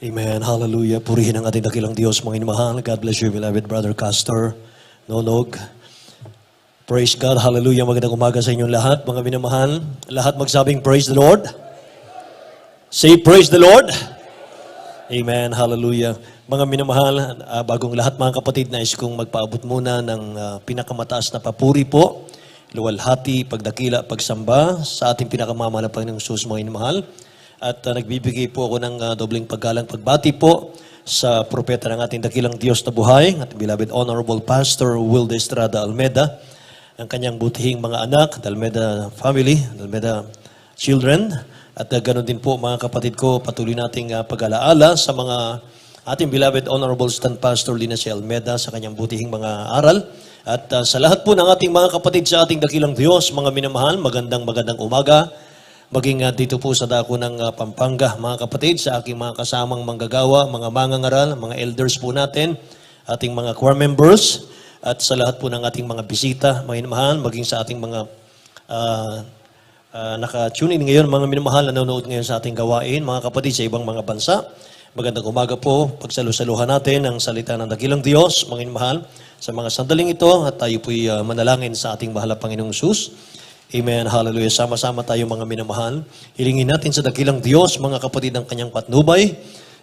Amen. Hallelujah. Purihin ang ating dakilang Diyos, mga inamahal. God bless you, beloved brother Castor Nonog. Praise God. Hallelujah. Magandang umaga sa inyong lahat, mga minamahal. Lahat magsabing praise the Lord. Say praise the Lord. Amen. Hallelujah. Mga minamahal, bagong lahat mga kapatid, nais kong magpaabot muna ng pinakamataas na papuri po, luwalhati, pagdakila, pagsamba sa ating pinakamamahal na Panginoong Jesus, mga minamahal. At nagbibigay po ako ng dobleng paggalang pagbati po sa propeta ng ating dakilang Diyos na buhay, ating beloved Honorable Pastor Will de Estrada Almeda, ang kanyang butihing mga anak, the Almeda family, the Almeda children, at ganoon din po mga kapatid ko, patuloy nating pag-alaala sa mga ating beloved Honorable Stand Pastor Lina C. Almeda sa kanyang butihing mga aral. At sa lahat po ng ating mga kapatid sa ating dakilang Diyos, mga minamahal, magandang umaga. Maging dito po sa dako ng Pampanga, mga kapatid, sa aking mga kasamang manggagawa, mga mangangaral, mga elders po natin, ating mga choir members, at sa lahat po ng ating mga bisita, mga minamahal, maging sa ating mga naka-tune in ngayon, mga minamahal, nanonood ngayon sa ating gawain, mga kapatid sa ibang mga bansa. Magandang umaga po, pagsalusaluhan natin ang salita ng dakilang Diyos, mga minamahal, sa mga sandaling ito, at tayo po'y manalangin sa ating mahal na Panginoong Jesus. Amen. Hallelujah. Sama-sama tayo mga minamahal. Hilingin natin sa dakilang Diyos, mga kapatid ng kanyang patnubay.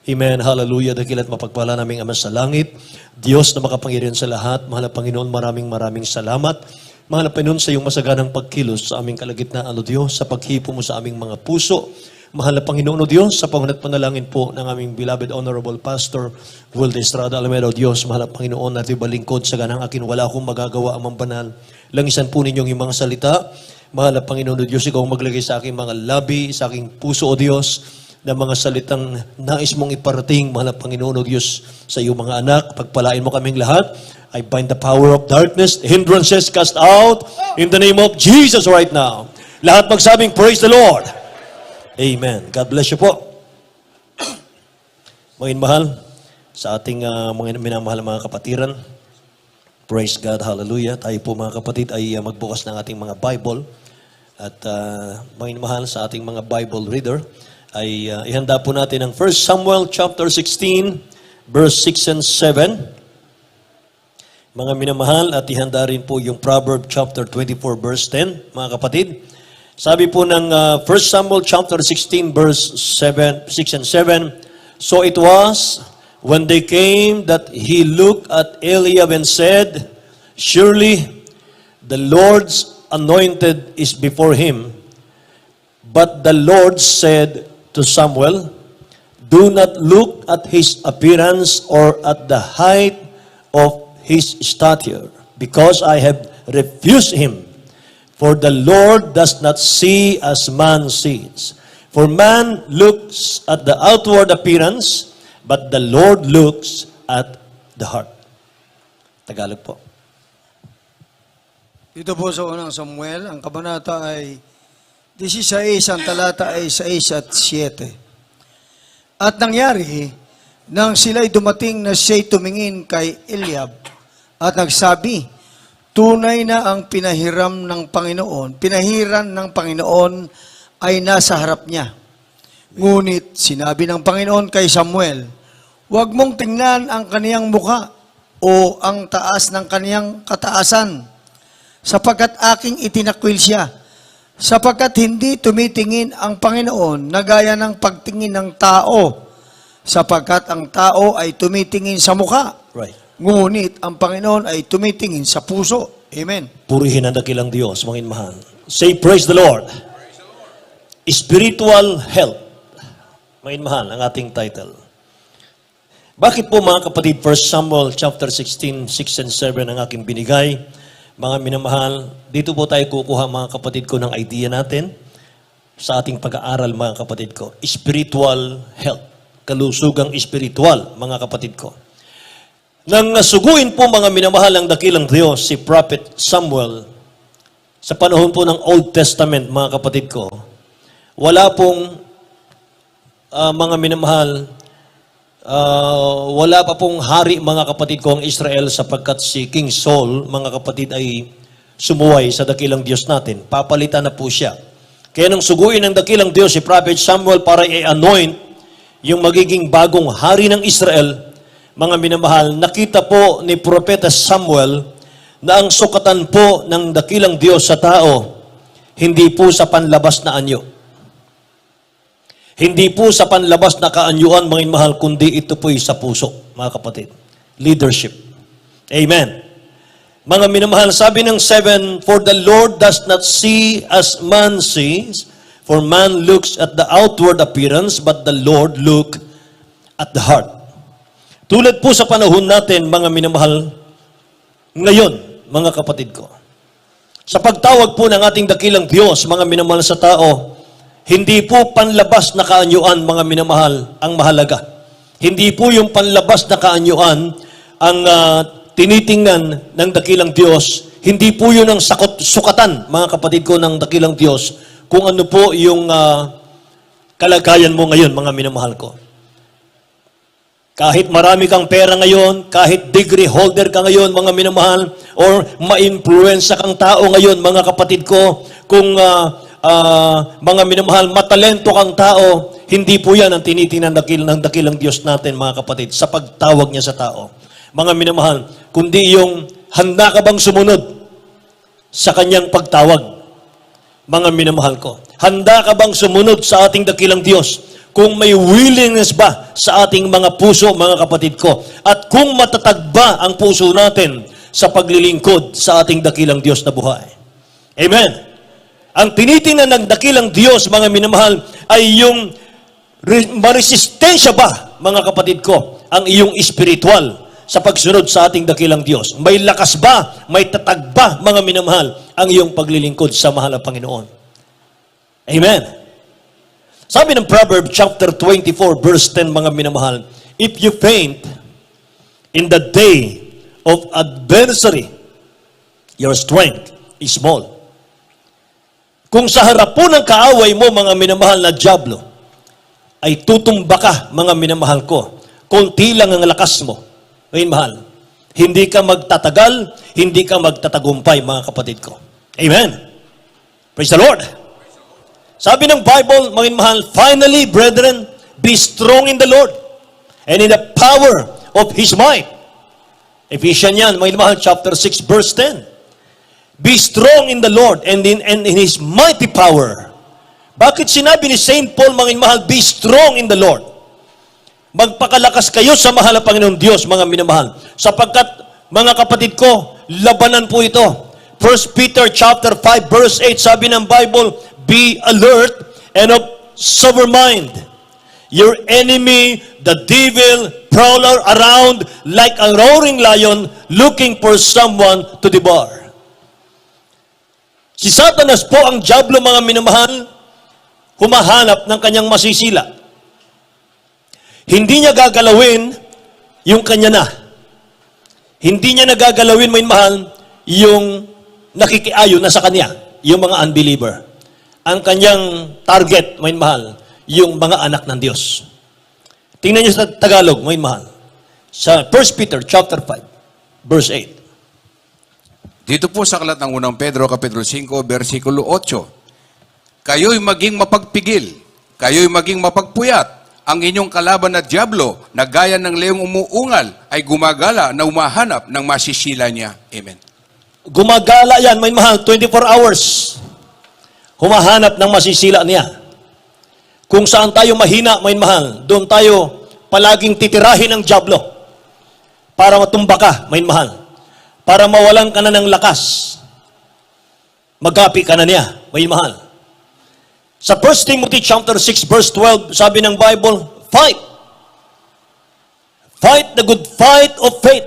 Amen. Hallelujah. Dakilat mapagpala naming Ama sa langit. Diyos na makapangyarihan sa lahat. Mahal na Panginoon, maraming salamat. Mahal na Panginoon, sa iyong masaganang pagkilos sa aming kalagitnaan, O Diyos, sa paghipo mo sa aming mga puso. Mahal na Panginoon, O Diyos, sa pangunat panalangin po ng aming beloved Honorable Pastor Will de Estrada Almeda, O Diyos, mahal na Panginoon, natin balingkod sa ganang akin, wala akong magagawa amang banal. Langisan po ninyong yung mga salita. Mahal na Panginoon, O Diyos, ikaw maglagay sa aking mga labi, sa aking puso, O Diyos, na mga salitang nais mong iparating, mahal na Panginoon, O Diyos, sa iyong mga anak. Pagpalain mo kaming lahat. I bind the power of darkness, hindrances cast out, in the name of Jesus right now. Lahat magsabing, praise the Lord. Amen. God bless you po. Mga mahal, sa ating mga minamahal mga kapatiran, praise God, hallelujah. Tayo po mga kapatid ay magbukas ng ating mga Bible. At mga mahal, sa ating mga Bible reader, ay ihanda po natin ang 1 Samuel chapter 16, verse 6 and 7. Mga minamahal, at ihanda rin po yung Proverbs chapter 24, verse 10, mga kapatid. Sabi po ng 1 Samuel chapter 16, verse 6 and 7, So it was, when they came, that he looked at Eliab and said, Surely the Lord's anointed is before him. But the Lord said to Samuel, Do not look at his appearance or at the height of his stature, because I have refused him. For the Lord does not see as man sees. For man looks at the outward appearance, but the Lord looks at the heart. Tagalog po. Dito po sa unang Samuel, ang kabanata ay 16, ang talata ay 6 at 7. At nangyari, nang sila'y dumating na siya'y tumingin kay Eliab at nagsabi, tunay na ang pinahiran ng Panginoon ay nasa harap niya. Ngunit sinabi ng Panginoon kay Samuel, huwag mong tingnan ang kaniyang muka o ang taas ng kaniyang kataasan, sapagkat aking itinakwil siya, sapagkat hindi tumitingin ang Panginoon na gaya ng pagtingin ng tao, sapagkat ang tao ay tumitingin sa muka. Right. Ngunit ang Panginoon ay tumitingin sa puso. Amen. Purihin ang dakilang Diyos, mga inmahal. Say, praise the Lord. Spiritual health. Mga inmahal, ang ating title. Bakit po mga kapatid, 1 Samuel chapter 16, 6 and 7 ang aking binigay? Mga minamahal, dito po tayo kukuha mga kapatid ko ng idea natin sa ating pag-aaral mga kapatid ko. Spiritual health. Kalusugang spiritual, mga kapatid ko. Nang nasuguin po mga minamahal ang dakilang Diyos, si Prophet Samuel, sa panahon po ng Old Testament, mga kapatid ko, wala pong mga minamahal, wala pa pong hari, mga kapatid ko, ang Israel, sapagkat si King Saul, mga kapatid, ay sumuway sa dakilang Diyos natin. Papalitan na po siya. Kaya nang suguin ng dakilang Diyos si Prophet Samuel para i-anoint yung magiging bagong hari ng Israel, mga minamahal, nakita po ni Propeta Samuel na ang sukatan po ng dakilang Diyos sa tao, hindi po sa panlabas na anyo. Hindi po sa panlabas na kaanyuan, mga minamahal, kundi ito po'y sa puso, mga kapatid. Leadership. Amen. Mga minamahal, sabi ng 7, "For the Lord does not see as man sees, for man looks at the outward appearance, but the Lord look at the heart." Tulad po sa panahon natin, mga minamahal, ngayon, mga kapatid ko, sa pagtawag po ng ating dakilang Diyos, mga minamahal sa tao, hindi po panlabas na kaanyuan, mga minamahal, ang mahalaga. Hindi po yung panlabas na kaanyuan ang tinitingnan ng dakilang Diyos. Hindi po yun ang sukatan, mga kapatid ko, ng dakilang Diyos, kung ano po yung kalagayan mo ngayon, mga minamahal ko. Kahit marami kang pera ngayon, kahit degree holder ka ngayon, mga minamahal, or ma-influensya kang tao ngayon, mga kapatid ko, kung mga minamahal, matalento kang tao, hindi po yan ang tinitingnan ng dakilang Diyos natin, mga kapatid, sa pagtawag niya sa tao. Mga minamahal, kundi yung handa ka bang sumunod sa kanyang pagtawag, mga minamahal ko. Handa ka bang sumunod sa ating dakilang Diyos? Kung may willingness ba sa ating mga puso, mga kapatid ko? At kung matatag ba ang puso natin sa paglilingkod sa ating dakilang Diyos na buhay? Amen. Ang tinitingnan ng dakilang Diyos, mga minamahal, ay yung maresistensya ba, mga kapatid ko, ang iyong espiritual sa pagsunod sa ating dakilang Diyos? May lakas ba, may tatag ba, mga minamahal, ang iyong paglilingkod sa mahal na Panginoon? Amen. Sabi ng Proverbs chapter 24, verse 10, mga minamahal, "If you faint in the day of adversary, your strength is small." Kung sa harap po ng kaaway mo, mga minamahal na dyablo, ay tutumba ka, mga minamahal ko, konti lang ang lakas mo, mga mahal. Hindi ka magtatagal, hindi ka magtatagumpay, mga kapatid ko. Amen. Praise the Lord. Sabi ng Bible, mga mahal, "Finally, brethren, be strong in the Lord and in the power of His might." Ephesians yan, mga mahal, chapter 6, verse 10. "Be strong in the Lord and in His mighty power." Bakit sinabi ni Saint Paul, mga mahal, be strong in the Lord? Magpakalakas kayo sa mahal na Panginoon Diyos, mga minamahal. Sapagkat, mga kapatid ko, labanan po ito. 1 Peter chapter 5, verse 8, sabi ng Bible, "Be alert and of sober mind. Your enemy, the devil, prowler around like a roaring lion, looking for someone to devour." Si Satanas po, ang dyablo, mga minamahal, humahanap ng kanyang masisila. Hindi niya gagalawin yung kanya na. Hindi niya nagagalawin, mga mahal, yung nakikiayo na sa kanya, yung mga unbeliever. Ang kanyang target, mga mahal, yung mga anak ng Diyos. Tingnan niyo sa Tagalog, mga mahal. Sa 1 Peter chapter 5, verse 8. Dito po sa aklat ng unang Pedro, kapitulo 5, versikulo 8. "Kayo'y maging mapagpigil, kayo'y maging mapagpuyat. Ang inyong kalaban na dyablo, na gaya ng leong umuungal, ay gumagala na umahanap ng masisila niya." Amen. Gumagala yan, mga mahal, 24 hours. Humahanap ng masisila niya. Kung saan tayo mahina, mga mahal, doon tayo palaging titirahin ng dyablo para matumba ka, mga mahal. Para mawalan ka na ng lakas. Magapi ka na niya, mga mahal. Sa 1 Timothy chapter 6, verse 12, sabi ng Bible, "Fight. Fight the good fight of faith.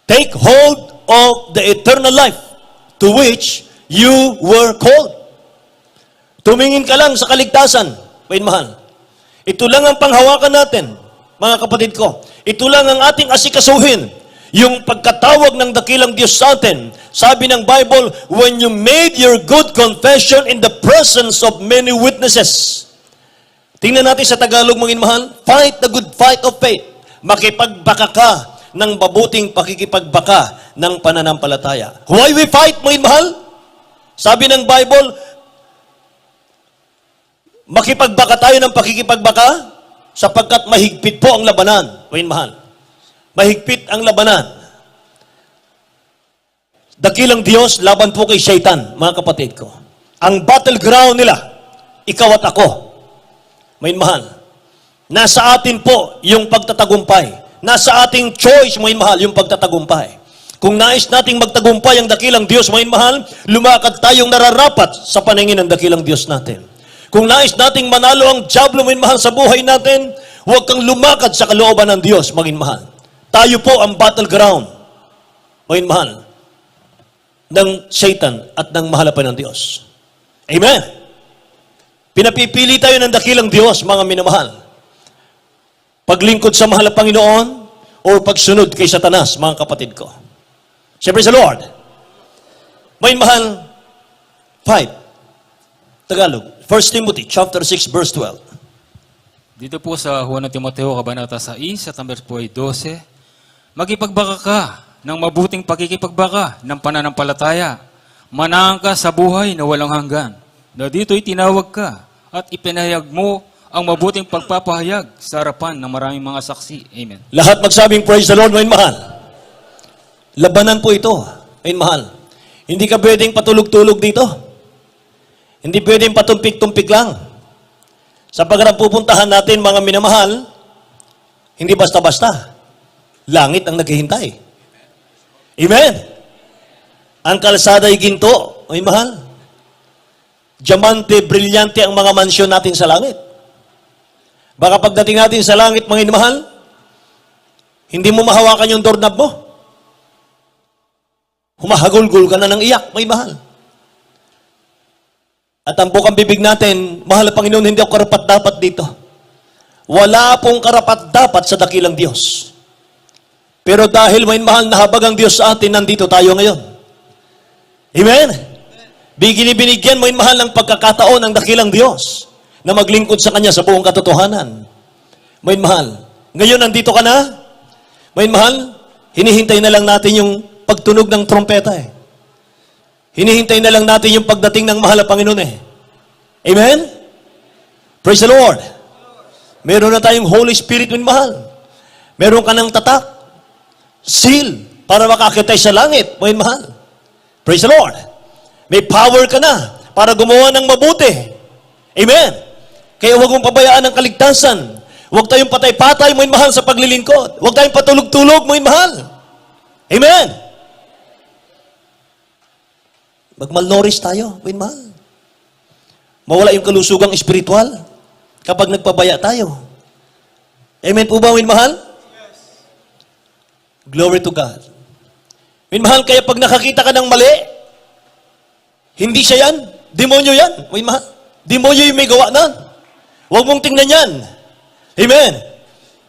Take hold of the eternal life to which you were called." Tumingin ka lang sa kaligtasan, mga mahal. Ito lang ang panghawakan natin, mga kapatid ko. Ito lang ang ating asikasuhin. Yung pagkatawag ng dakilang Diyos sa atin. Sabi ng Bible, "When you made your good confession in the presence of many witnesses." Tingnan natin sa Tagalog, mga mahal. "Fight the good fight of faith." Makipagbaka ka ng mabuting pakikipagbaka ng pananampalataya. Why we fight, mga mahal? Sabi ng Bible, Makipagbaka tayo ng pakikipagbaka sapagkat mahigpit po ang labanan. Wain mahal. Mahigpit ang labanan. Dakilang Diyos, laban po kay Satan, mga kapatid ko. Ang battleground nila, ikaw at ako. Wain mahal. Nasa atin po yung pagtatagumpay. Nasa ating choice, wain mahal, yung pagtatagumpay. Kung nais nating magtagumpay ang dakilang Diyos, wain mahal, lumakad tayong nararapat sa paningin ng dakilang Diyos natin. Kung nais nating manalo ang diablo, wain mahal, sa buhay natin, huwag kang lumakad sa kalooban ng Diyos, maging mahal. Tayo po ang battleground, wain mahal, ng Satan at ng mahalapan ng Diyos. Amen. Pinapipili tayo ng dakilang Diyos, mga minamahal. Paglingkod sa mahal na Panginoon o pagsunod kay Satanas, mga kapatid ko. Siyempre sa Lord. May mahal 5. Tagalog. 1 Timothy chapter 6 verse 12. Dito po sa Unang Timoteo, Kabanata 6, at ang verse po ay 12, Magipagbaka ka ng mabuting pakikipagbaka ng pananampalataya. Manahan ka sa buhay na walang hanggan. Na dito'y tinawag ka at ipinahayag mo ang mabuting pagpapahayag sa harapan ng maraming mga saksi. Amen. Lahat magsabing praise the Lord, may mahal. Labanan po ito, may mahal. Hindi ka pwedeng patulog-tulog dito. Hindi pwedeng patumpik-tumpik lang. Sapagkat ang pupuntahan natin, mga minamahal, hindi basta-basta. Langit ang naghihintay. Amen? Ang kalsada ay ginto, may mahal. Diamante, brilyante ang mga mansyon natin sa langit. Baka pagdating natin sa langit, mga inamahal, hindi mo mahawakan yung doorknob mo. Humahagulgul ka na ng iyak, may mahal. At ang bukang bibig natin, mahal na Panginoon, hindi ako karapat-dapat dito. Wala pong karapat-dapat sa dakilang Diyos. Pero dahil may mahal na habag ang Diyos sa atin, nandito tayo ngayon. Amen? Binigyan may mahal ng pagkakataon ng dakilang Diyos na maglingkod sa Kanya sa buong katotohanan. May mahal. Ngayon, nandito ka na? May mahal, hinihintay na lang natin yung pagtunog ng trompeta eh. Hinihintay na lang natin yung pagdating ng mahal na Panginoon eh. Amen? Praise the Lord. Meron na tayong Holy Spirit, may mahal. Meron ka ng tatak, seal, para makakita sa langit, may mahal. Praise the Lord. May power ka na para gumawa ng mabuti. Amen? Kaya huwag mong pabayaan ang kaligtasan. Huwag tayong patay-patay, may mahal, sa paglilingkod. Huwag tayong patulog-tulog, may mahal. Amen? Magmalnourished tayo, may mahal. Mawala yung kalusugang espiritual kapag nagpabaya tayo. Amen po ba, may mahal? Glory to God. May mahal, kaya pag nakakita ka ng mali, hindi siya yan. Demonyo yan. May mahal. Demonyo yung may gawa na. Huwag mong tingnan yan. Amen.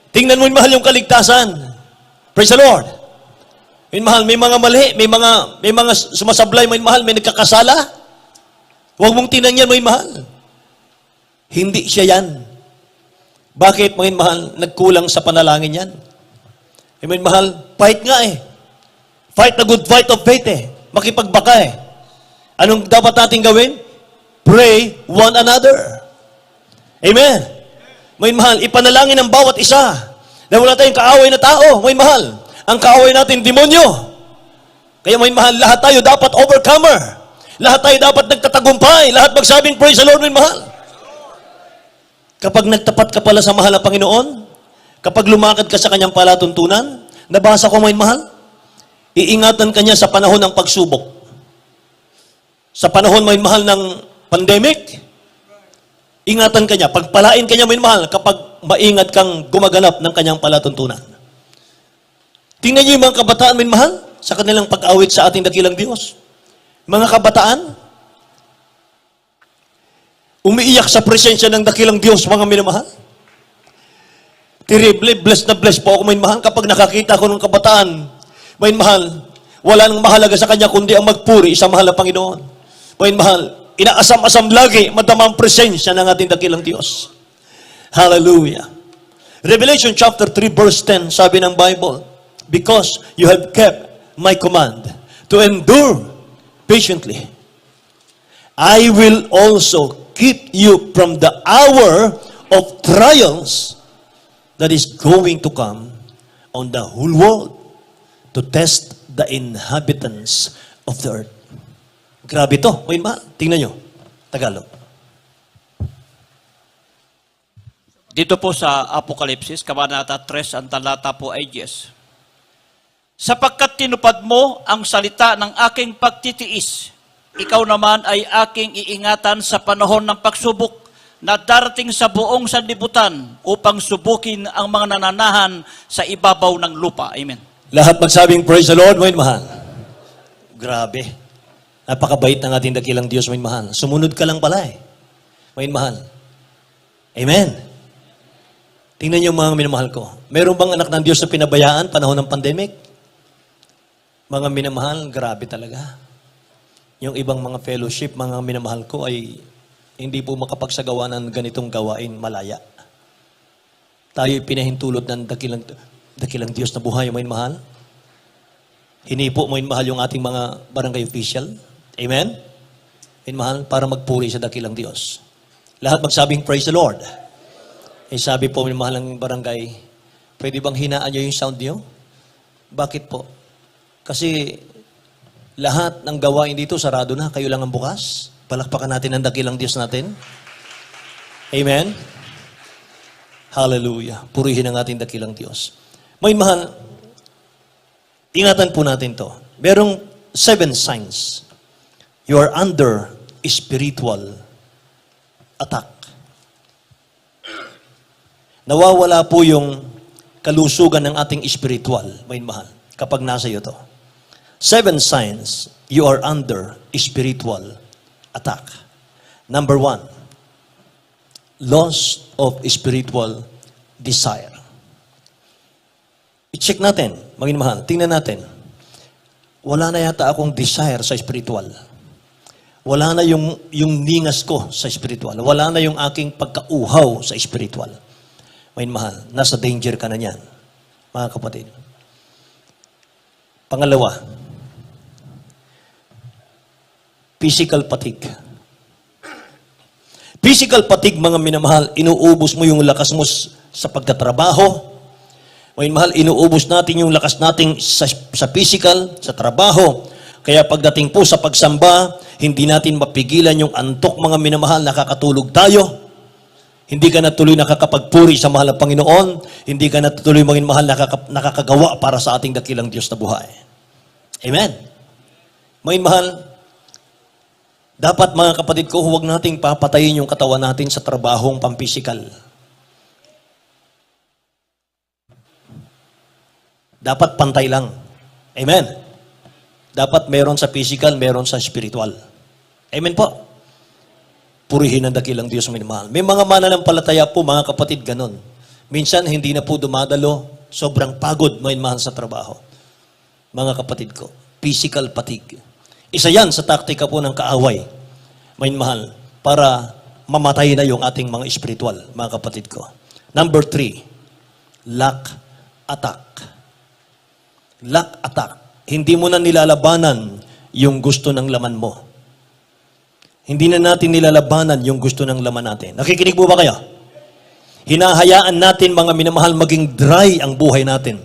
Tingnan mo yung mahal yung kaligtasan. Praise the Lord. May mahal, may mga mali, may mga sumasablay, may mahal, may nagkakasala. Huwag mong tingnan yan, may mahal. Hindi siya yan. Bakit, may mahal, nagkulang sa panalangin yan? May mahal, fight nga eh. Fight the good fight of faith eh. Makipagbaka eh. Anong dapat natin gawin? Pray one another. Amen. May mahal, ipanalangin ang bawat isa. Na wala tayong kaaway na tao. May mahal. Ang kaaway natin, demonyo. Kaya may mahal, lahat tayo dapat overcomer. Lahat tayo dapat nagtatagumpay. Lahat magsabing, praise the Lord, may mahal. Kapag nagtapat ka pala sa mahal na Panginoon, kapag lumakad ka sa kanyang palatuntunan, nabasa ko, may mahal, iingatan ka niya sa panahon ng pagsubok. Sa panahon, may mahal, ng pandemic, ingatan ka niya. Pagpalain ka niya, may mahal, kapag maingat kang gumaganap ng kanyang palatuntunan. Tingnan niyo yung mga kabataan, may mahal, sa kanilang pag-awit sa ating dakilang Diyos. Mga kabataan, umiiyak sa presensya ng dakilang Diyos, mga minamahal. Terrible, blessed na blessed po ako, may mahal, kapag nakakita ko ng kabataan, may mahal, wala nang mahalaga sa kanya, kundi ang magpuri sa mahal na Panginoon. May mahal, inaasam-asam lagi, madama ang presensya ng ating dakilang Diyos. Hallelujah. Revelation chapter 3 verse 10, sabi ng Bible, because you have kept my command to endure patiently, I will also keep you from the hour of trials that is going to come on the whole world to test the inhabitants of the earth. Grabe to. Wait, tingnan nyo. Tagalog. Dito po sa Apokalipsis, Kabanata 3, ang talata po ay 10. Sapagkat tinupad mo ang salita ng aking pagtitiis, ikaw naman ay aking iingatan sa panahon ng pagsubok na darating sa buong sanlibutan upang subukin ang mga nananahan sa ibabaw ng lupa. Amen. Lahat magsabing, praise the Lord, mga mahal. Grabe. Napakabait ng ating dakilang Diyos, mga mahal. Sumunod ka lang pala eh. Mga mahal. Amen. Tingnan niyo mga minamahal ko. Meron bang anak ng Diyos na pinabayaan panahon ng pandemic? Mga minamahal, grabe talaga. Yung ibang mga fellowship, mga minamahal ko ay hindi po makapagsagawa ng ganitong gawain malaya. Tayo'y pinahintulot ng dakilang Diyos na buhay, mga minamahal. Hinipo, mga minamahal, yung ating mga barangay official. Amen? Minamahal, para magpuri sa dakilang Diyos. Lahat magsabing, praise the Lord. Eh sabi po, minamahal ng barangay, pwede bang hinaan nyo yung sound nyo? Bakit po? Kasi lahat ng gawain dito sarado na, kayo lang ang bukas. Palakpakan natin ang dakilang Diyos natin. Amen? Hallelujah. Purihin ang ating dakilang Diyos. May mahal, ingatan po natin to. Merong 7 signs. You are under spiritual attack. Nawawala po yung kalusugan ng ating spiritual, may mahal, kapag nasa iyo to. 7 signs you are under spiritual attack. Number 1, loss of spiritual desire. I-check natin, mga mahal, tingnan natin. Wala na yata akong desire sa spiritual. Wala na yung ningas ko sa spiritual. Wala na yung aking pagkauhaw sa spiritual. May mahal, nasa danger ka na niyan, mga kapatid. Pangalawa, physical fatigue. Physical fatigue, mga minamahal, inuubos mo yung lakas mo sa pagtatrabaho. Mga mahal, inuubos natin yung lakas natin sa physical, sa trabaho. Kaya pagdating po sa pagsamba, hindi natin mapigilan yung antok, mga minamahal, nakakatulog tayo. Hindi ka na tuloy nakakapagpuri sa mahal na Panginoon. Hindi ka na tuloy, mga mahal, nakakagawa para sa ating dakilang Diyos na buhay. Amen. Mga mahal, dapat mga kapatid ko, huwag nating papatayin yung katawan natin sa trabahong pampisikal. Dapat pantay lang. Amen. Dapat meron sa physical, meron sa spiritual. Amen po. Purihin ang dakilang Diyos minamahal. May mga mananampalataya po, mga kapatid, ganon. Minsan, hindi na po dumadalo. Sobrang pagod, minamahal sa trabaho. Mga kapatid ko, physical fatigue. Isa yan sa taktika po ng kaaway, minamahal, para mamatay na yung ating mga spiritual, mga kapatid ko. Number 3, lack attack. Lack attack. Hindi mo na nilalabanan yung gusto ng laman mo. Hindi na natin nilalabanan yung gusto ng laman natin. Nakikinig po ba kayo? Hinahayaan natin, mga minamahal, maging dry ang buhay natin.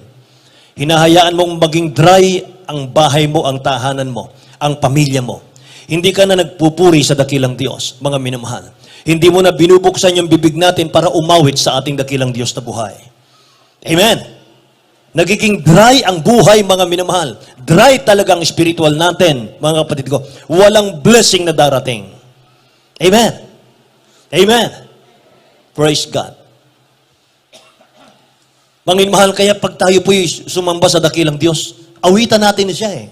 Hinahayaan mong maging dry ang bahay mo, ang tahanan mo, ang pamilya mo. Hindi ka na nagpupuri sa dakilang Diyos, mga minamahal. Hindi mo na binubuksan yung bibig natin para umawit sa ating dakilang Diyos na buhay. Amen. Nagiging dry ang buhay, mga minamahal. Dry talagang spiritual natin, mga kapatid ko. Walang blessing na darating. Amen. Amen. Praise God. Mga minamahal, kaya pag tayo po'y sumamba sa dakilang Diyos, awitan natin siya eh.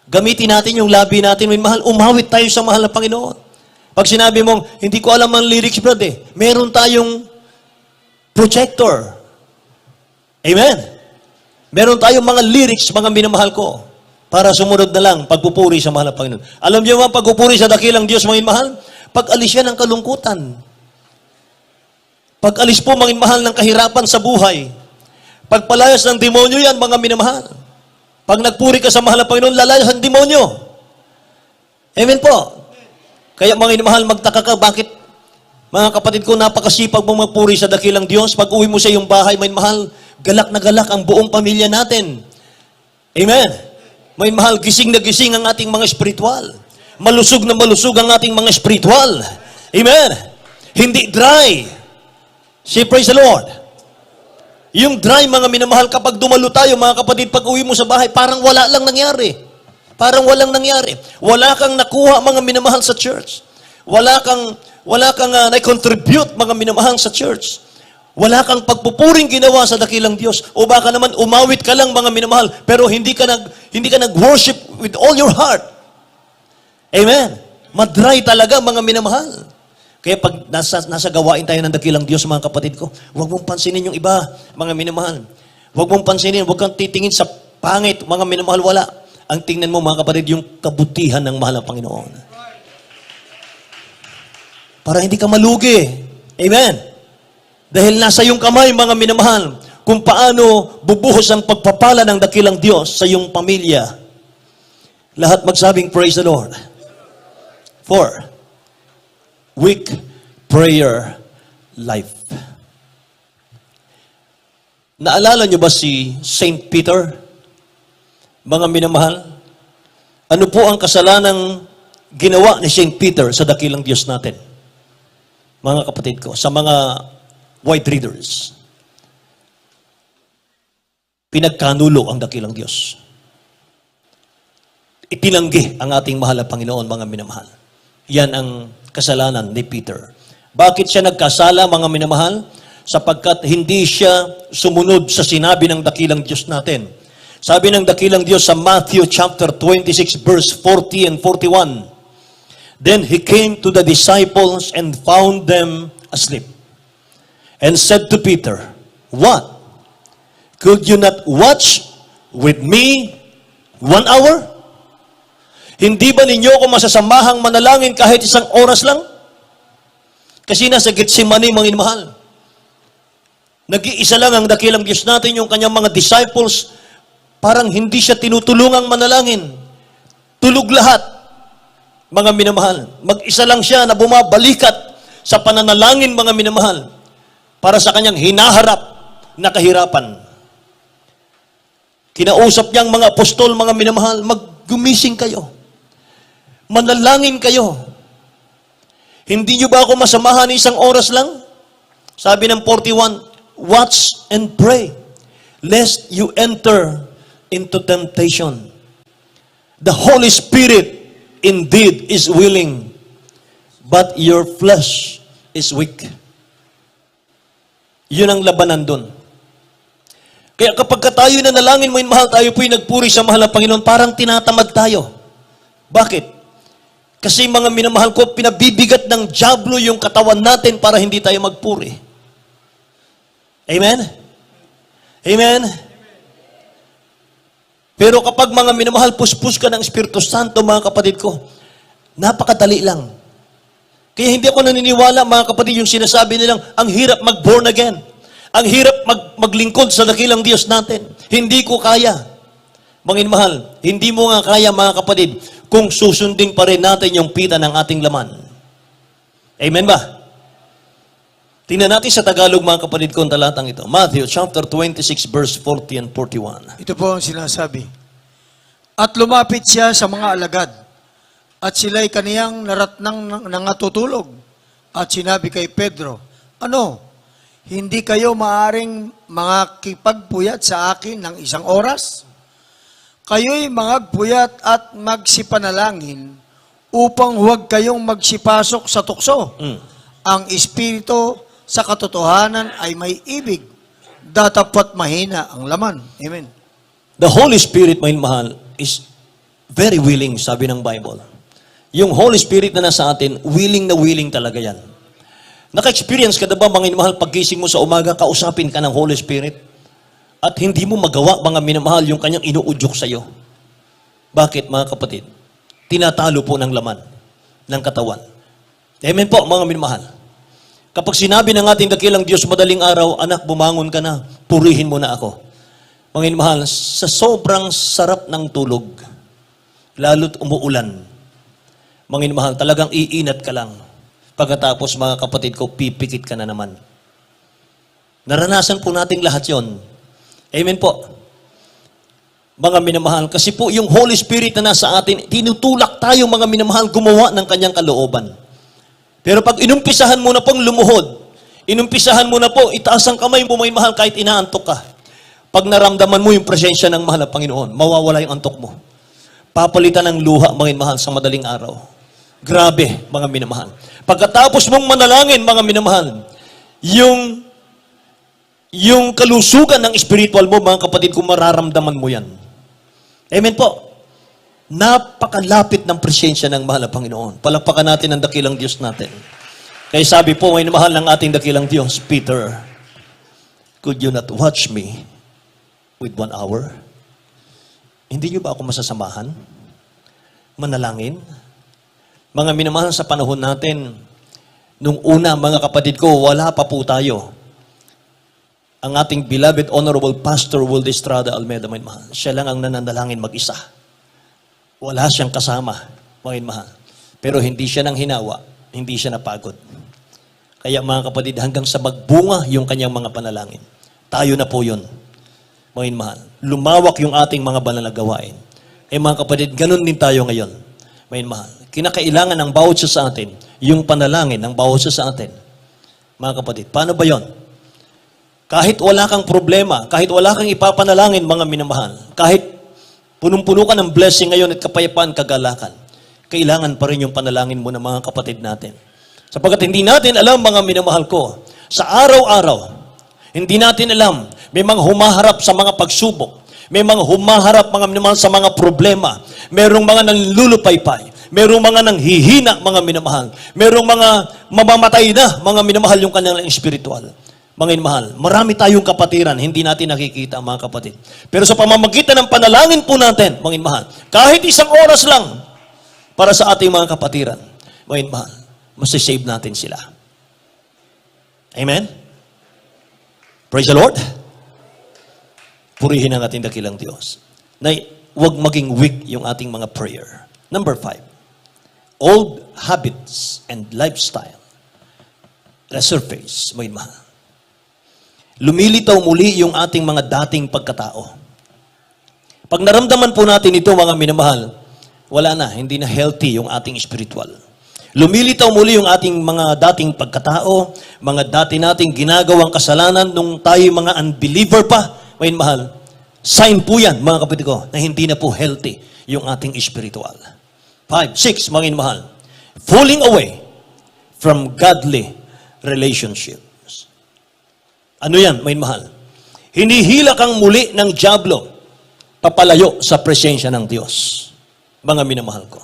Gamitin natin yung labi natin, mga minamahal, umawit tayo sa mahal na Panginoon. Pag sinabi mong, hindi ko alam ang lyrics, brad eh, meron tayong projector. Amen. Meron tayong mga lyrics, mga minamahal ko, para sumunod na lang pagpupuri sa mahal na Panginoon. Alam niyo ba, pagpupuri sa dakilang Diyos, mga minamahal, pag-alis yan ng kalungkutan. Pag-alis po, mga minamahal, ng kahirapan sa buhay. Pagpalayas ng demonyo yan, mga minamahal. Pag nagpuri ka sa mahal na Panginoon, lalayas ang demonyo. Amen po. Kaya mga minamahal, magtaka ka, bakit Mga kapatid ko, napakasipag mong magpuri sa dakilang Diyos. Pag uwi mo sa iyong bahay, may mahal, galak na galak ang buong pamilya natin. Amen. May mahal, gising na gising ang ating mga espiritual. Malusog na malusog ang ating mga espiritual. Amen. Hindi dry. Say, praise the Lord. Yung dry, mga minamahal, kapag dumalo tayo, mga kapatid, pag uwi mo sa bahay, parang wala lang nangyari. Parang walang nangyari. Wala kang nakuha, mga minamahal, sa church. Wala kang na-contribute, mga minamahal, sa church. Wala kang pagpupuring ginawa sa dakilang Diyos. O baka naman umawit ka lang, mga minamahal, pero hindi ka nag-worship with all your heart. Amen. Madry talaga, mga minamahal. Kaya pag nasa gawain tayo ng dakilang Diyos, mga kapatid ko, huwag mong pansinin yung iba, mga minamahal. Huwag mong pansinin, huwag kang titingin sa pangit, mga minamahal, wala. Ang tingnan mo, mga kapatid, yung kabutihan ng mahal ng Panginoon. Para hindi ka malugi. Amen. Dahil nasa iyong kamay, mga minamahal, kung paano bubuhos ang pagpapala ng dakilang Diyos sa iyong pamilya. Lahat magsabing, praise the Lord. 4. Weak prayer life. Naalala niyo ba si Saint Peter? Mga minamahal, ano po ang kasalanang ginawa ni Saint Peter sa dakilang Diyos natin? Mga kapatid ko, sa mga white readers, pinagkanulo ang dakilang Diyos. Itinanggi ang ating mahal na Panginoon, mga minamahal. Yan ang kasalanan ni Peter. Bakit siya nagkasala, mga minamahal? Sapagkat hindi siya sumunod sa sinabi ng dakilang Diyos natin. Sabi ng dakilang Diyos sa Matthew chapter 26 verse 40 and 41, Then he came to the disciples and found them asleep, and said to Peter, What? Could you not watch with me 1 hour? Hindi ba ninyo ako masasamahang manalangin kahit 1 oras lang? Kasi nasa Getsemani, mga inmahal. Nag-iisa lang ang dakilang Diyos natin, yung kanyang mga disciples, parang hindi siya tinutulungang manalangin. Tulog lahat, mga minamahal. Mag-isa lang siya na bumabalikat sa pananalangin, mga minamahal, para sa kanyang hinaharap na kahirapan. Kinausap niyang mga apostol, mga minamahal, maggumising kayo. Manalangin kayo. Hindi niyo ba ako masamahan ng 1 oras lang? Sabi ng 41, watch and pray, lest you enter into temptation. The Holy Spirit indeed is willing, but your flesh is weak. Yun ang labanan dun. Kaya kapag tayo nanalangin mo, mahal, tayo po'y nagpuri sa mahal na Panginoon, parang tinatamad tayo. Bakit? Kasi mga minamahal ko, pinabibigat ng dyablo yung katawan natin para hindi tayo magpuri. Amen? Amen? Pero kapag mga minamahal, puspus ka ng Espiritu Santo, mga kapatid ko, napakadali lang. Kaya hindi ako naniniwala, mga kapatid, yung sinasabi nilang, ang hirap mag-born again. Ang hirap maglingkod sa dakilang Diyos natin. Hindi ko kaya. Mga minamahal, hindi mo nga kaya, mga kapatid, kung susundin pa rin natin yung pita ng ating laman. Amen ba? Tingnan natin sa Tagalog, mga kapatid ko, ang talatang ito. Matthew chapter 26 verse 40 and 41. Ito po ang sinasabi. At lumapit siya sa mga alagad, at sila'y kaniyang naratnang nangatutulog. At sinabi kay Pedro, Ano, hindi kayo maaring makipagpuyat sa akin ng 1 oras? Kayo'y magpuyat at magsipanalangin upang huwag kayong magsipasok sa tukso. Ang Espiritu sa katotohanan ay may ibig, datapwat mahina ang laman. Amen. The Holy Spirit, mga mahal, is very willing, sabi ng Bible. Yung Holy Spirit na nasa atin, willing na willing talaga yan. Naka-experience ka na ba, mga mahal, paggising mo sa umaga, kausapin ka ng Holy Spirit? At hindi mo magawa, mga minamahal, yung kanyang inuudyok sa iyo. Bakit, mga kapatid? Tinatalo po ng laman ng katawan. Amen po, mga minamahal. Kapag sinabi ng ating dakilang Diyos madaling araw, anak, bumangon ka na, purihin mo na ako. Mga minamahal, sa sobrang sarap ng tulog, lalo't umuulan, mga minamahal, talagang iinat ka lang. Pagkatapos mga kapatid ko, pipikit ka na naman. Naranasan po nating lahat yon. Amen po. Mga minamahal, kasi po yung Holy Spirit na nasa atin, tinutulak tayo mga minamahal gumawa ng kanyang kalooban. Pero pag inumpisahan mo na pong lumuhod, inumpisahan mo na po, itaas ang kamay mo mga mahal kahit inaantok ka. Pag naramdaman mo yung presensya ng mahal na Panginoon, mawawala yung antok mo. Papalitan ng luha mga minamahal sa madaling araw. Grabe mga minamahal. Pagkatapos mong manalangin mga minamahal, yung kalusugan ng spiritual mo, mga kapatid, kung mararamdaman mo yan. Amen po. Napakalapit ng presensya ng mahal na Panginoon. Palakpakan natin ang dakilang Diyos natin. Kaya sabi po, may mahal ng ating dakilang Diyos, Peter, could you not watch me with 1 hour? Hindi niyo ba ako masasamahan? Manalangin? Mga minamahal sa panahon natin, nung una, mga kapatid ko, wala pa po tayo. Ang ating beloved Honorable Pastor Will Estrada Almeida, mga mahal, siya lang ang nananalangin mag-isa. Wala siyang kasama, mga mahal. Pero hindi siya nang hinawa, hindi siya napagod. Kaya mga kapatid, hanggang sa magbunga yung kanyang mga panalangin. Tayo na po yun, mga mahal. Lumawak yung ating mga banal na gawain. Mga kapatid, ganun din tayo ngayon, mga mahal. Kinakailangan ng bawat siya sa atin, yung panalangin ng bawat siya sa atin. Mga kapatid, paano ba yon? Kahit wala kang problema, kahit wala kang ipapanalangin, mga minamahal, kahit punong-puno ka ng blessing ngayon at kapayapaan, kagalakan, kailangan pa rin yung panalangin mo ng mga kapatid natin. Sapagkat hindi natin alam, mga minamahal ko, sa araw-araw, hindi natin alam, may mga humaharap sa mga pagsubok, may mga humaharap, mga minamahal, sa mga problema, merong mga nanlulupaypay, merong mga nanghihina, mga minamahal, merong mga mamamatay na, mga minamahal, yung kanyang espiritual. Mga minamahal, marami tayong kapatiran, hindi natin nakikita, mga kapatid. Pero sa pamamagitan ng panalangin po natin, mga minamahal, kahit 1 oras lang, para sa ating mga kapatiran, mga minamahal, masisave natin sila. Amen? Praise the Lord. Purihin ang ating dakilang Diyos. Na huwag maging weak yung ating mga prayer. Number 5. Old habits and lifestyle resurface, may mahal. Lumilitaw muli yung ating mga dating pagkatao. Pag naramdaman po natin ito, mga minamahal, wala na, hindi na healthy yung ating spiritual. Lumilitaw muli yung ating mga dating pagkatao, mga dati nating ginagawang kasalanan nung tayo mga unbeliever pa, may mahal. Sign po yan, mga kapatid ko, na hindi na po healthy yung ating spiritual. 5, 6, mga mahal. Falling away from godly relationships. Ano yan, may mahal? Hinihila kang muli ng dyablo papalayo sa presensya ng Diyos. Mga minamahal ko.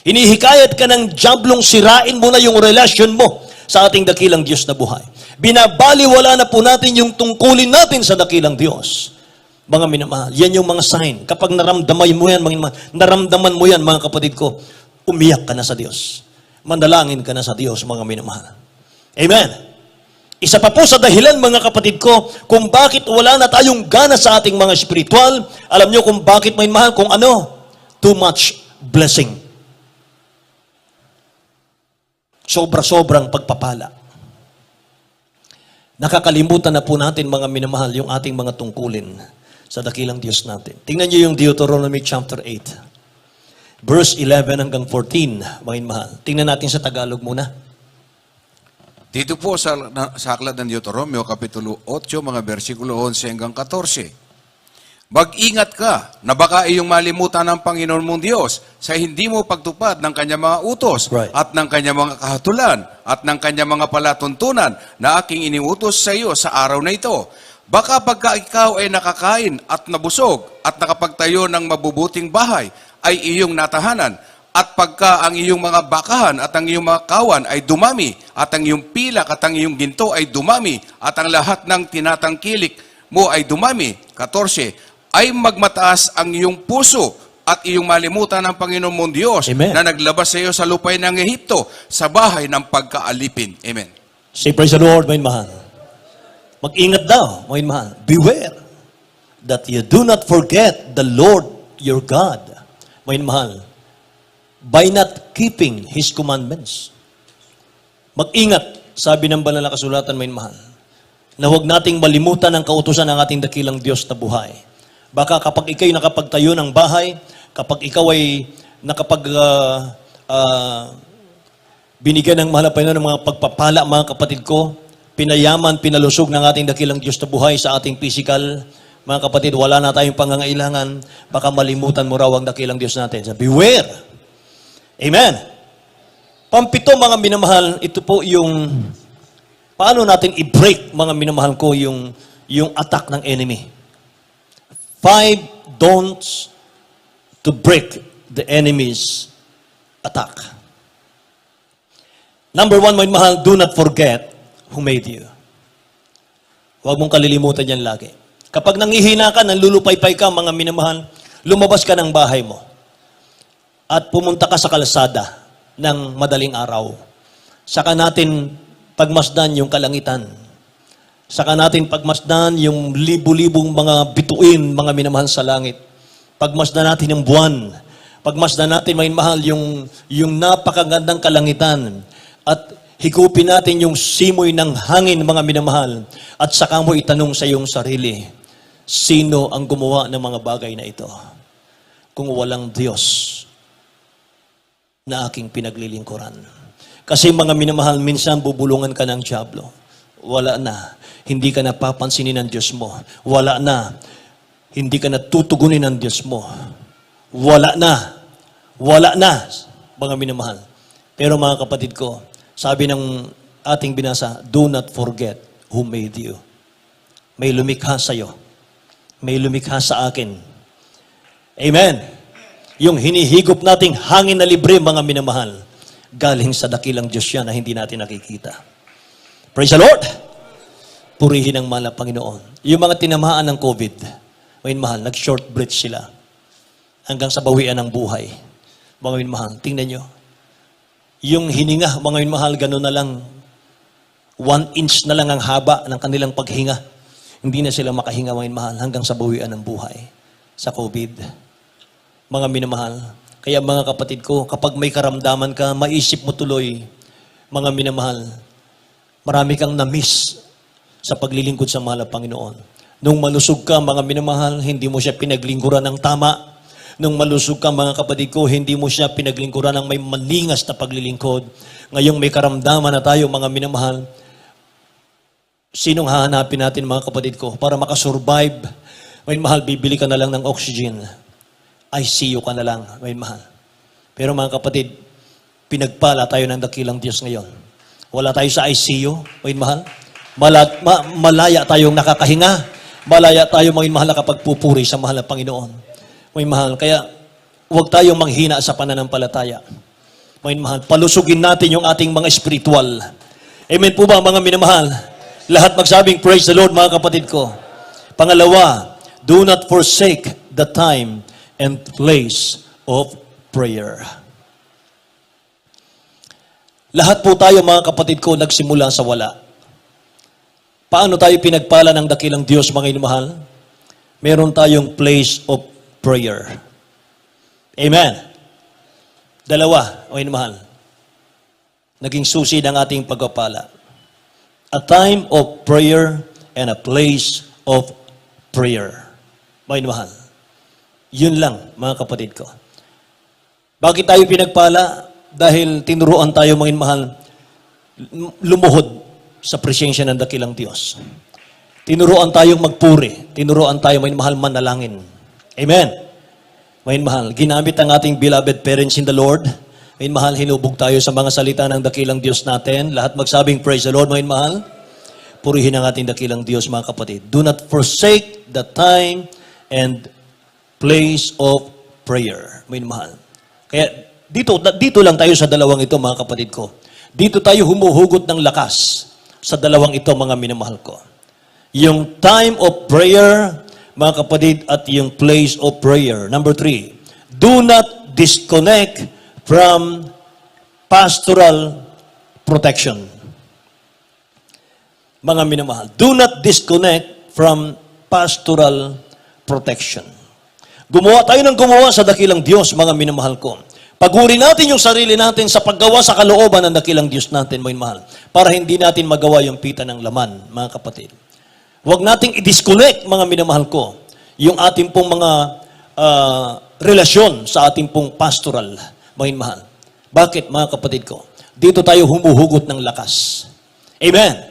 Hinihikayat ka ng diablong sirain mo na yung relasyon mo sa ating dakilang Diyos na buhay. Binabaliwala na po natin yung tungkulin natin sa dakilang Diyos. Mga minamahal, yan yung mga sign. Kapag naramdaman mo yan, naramdaman mo yan, mga kapatid ko, umiyak ka na sa Diyos. Manalangin ka na sa Diyos, mga minamahal. Amen. Isa pa po sa dahilan, mga kapatid ko, kung bakit wala na tayong gana sa ating mga spiritual, alam nyo kung bakit, mga minamahal, kung ano? Too much blessing. Sobra-sobrang pagpapala. Nakakalimutan na po natin, mga minamahal, yung ating mga tungkulin sa dakilang Diyos natin. Tingnan niyo yung Deuteronomy chapter 8. Verse 11 hanggang 14, mga minamahal. Tingnan natin sa Tagalog muna. Dito po sa aklat ng Deuteronomio, Kapitulo 8, mga versikulo 11 hanggang 14. Mag-ingat ka na baka iyong malimutan ng Panginoon mong Diyos sa hindi mo pagtupad ng kanyang mga utos at ng kanyang mga kahatulan at ng kanyang mga palatuntunan na aking iniutos sa iyo sa araw na ito. Baka pagka ikaw ay nakakain at nabusog at nakapagtayo ng mabubuting bahay ay iyong natahanan at pagka ang iyong mga bakahan at ang iyong mga kawan ay dumami at ang iyong pilak at ang iyong ginto ay dumami at ang lahat ng tinatangkilik mo ay dumami. 14. Ay magmataas ang iyong puso at iyong malimutan ng Panginoon mong Diyos Amen. na naglabas sa iyo sa lupay ng Ehipto sa bahay ng pagkaalipin. Amen. Say praise the Lord, mga mahal. Mag-ingat daw, mga mahal. Beware that you do not forget the Lord your God, mga mahal, by not keeping His commandments. Mag-ingat, sabi ng banal na kasulatan, may mahal, na huwag nating malimutan ang kautusan ng ating dakilang Diyos na buhay. Baka kapag ikaw'y nakapagtayo ng bahay, kapag ikaw ay binigyan ng mahal na Panginoon ng mga pagpapala, mga kapatid ko, pinayaman, pinalusog ng ating dakilang Diyos na buhay sa ating physical, mga kapatid, wala na tayong pangangailangan, baka malimutan mo raw ang dakilang Diyos natin. So, beware! Amen! Pampito, mga minamahal, ito po yung paano natin i-break, mga minamahal ko, yung attack ng enemy. 5 don'ts to break the enemy's attack. Number 1, mga minamahal, do not forget who made you. Huwag mong kalilimutan yan lagi. Kapag nangihina ka, nanlulupaypay ka, mga minamahal, lumabas ka ng bahay mo at pumunta ka sa kalsada ng madaling araw. Saka natin pagmasdan yung kalangitan. Saka natin pagmasdan yung libu-libong mga bituin, mga minamahal sa langit. Pagmasdan natin yung buwan. Pagmasdan natin, mga minamahal, yung napakagandang kalangitan. At higupin natin yung simoy ng hangin, mga minamahal. At saka mo itanong sa iyong sarili, sino ang gumawa ng mga bagay na ito? Kung walang Diyos na aking pinaglilingkuran. Kasi mga minamahal, minsan bubulungan ka ng dyablo. Wala na. Hindi ka napapansinin ng Diyos mo. Wala na. Hindi ka natutugunin ng Diyos mo. Wala na. Wala na, mga minamahal. Pero mga kapatid ko, sabi ng ating binasa, do not forget who made you. May lumikha sa'yo. May lumikha sa akin. Amen. Yung hinihigop nating hangin na libre, mga minamahal, galing sa dakilang Diyos yan na hindi natin nakikita. Praise the Lord! Purihin ang mahal na Panginoon. Yung mga tinamaan ng COVID, mga minamahal, nag-short bridge sila hanggang sa bawian ng buhay. Mga minamahal, tingnan nyo. Yung hininga, mga minamahal, gano'n na lang, 1 inch na lang ang haba ng kanilang paghinga. Hindi na sila makahinga, mga minamahal, hanggang sa bawian ng buhay sa COVID. Mga minamahal, kaya mga kapatid ko, kapag may karamdaman ka, maisip mo tuloy, mga minamahal, marami kang na-miss sa paglilingkod sa mahal na Panginoon. Nung malusog ka, mga minamahal, hindi mo siya pinaglingkuran ng tama. Nung malusog ka, mga kapatid ko, hindi mo siya pinaglingkuran ng may maningas na paglilingkod. Ngayong may karamdaman na tayo, mga minamahal, sinong hahanapin natin, mga kapatid ko, para makasurvive? May mahal, bibili ka na lang ng oxygen. ICU ka na lang, may mahal. Pero mga kapatid, pinagpala tayo ng dakilang Diyos ngayon. Wala tayo sa ICU, may mahal. Malaya tayong nakakahinga. Malaya tayo, mga mahal, nakapagpupuri sa mahal na Panginoon. May mahal, kaya huwag tayong manghina sa pananampalataya. May mahal, palusugin natin yung ating mga spiritual. Amen po ba, mga minamahal? Lahat magsabing, praise the Lord, mga kapatid ko. Pangalawa, do not forsake the time and place of prayer. Lahat po tayo, mga kapatid ko, nagsimula sa wala. Paano tayo pinagpala ng dakilang Diyos, mga minamahal? Meron tayong place of prayer. Amen. Dalawa, mga minamahal. Naging susi ng ating pagpapala. A time of prayer and a place of prayer. Mga minamahal. Yun lang, mga kapatid ko. Bakit tayo pinagpala? Dahil tinuruan tayo, mga minamahal, lumuhod sa presensya ng dakilang Diyos. Tinuruan tayong magpuri. Tinuruan tayo, mga minamahal, manalangin. Amen. Mga minamahal, ginamit ang ating beloved parents in the Lord. Mga minamahal, hinubog tayo sa mga salita ng dakilang Diyos natin. Lahat magsabing, praise the Lord, mga minamahal. Purihin ang ating dakilang Diyos, mga kapatid. Do not forsake the time and place of prayer. Mga minamahal. Kaya dito lang tayo sa dalawang ito, mga kapatid ko. Dito tayo humuhugot ng lakas sa dalawang ito, mga minamahal ko. Yung time of prayer, mga kapatid, at yung place of prayer. Number 3, do not disconnect from pastoral protection. Mga minamahal, do not disconnect from pastoral protection. Gumawa tayo ng gumawa sa dakilang Diyos, mga minamahal ko, Paguri natin yung sarili natin sa paggawa sa kalooban ng dakilang Diyos natin, mga mahal, para hindi natin magawa yung pita ng laman, mga kapatid. Huwag nating i-disconnect, mga minamahal ko, yung ating pong mga relasyon sa ating pong pastoral, mga mahal. Bakit, mga kapatid ko? Dito tayo humuhugot ng lakas. Amen.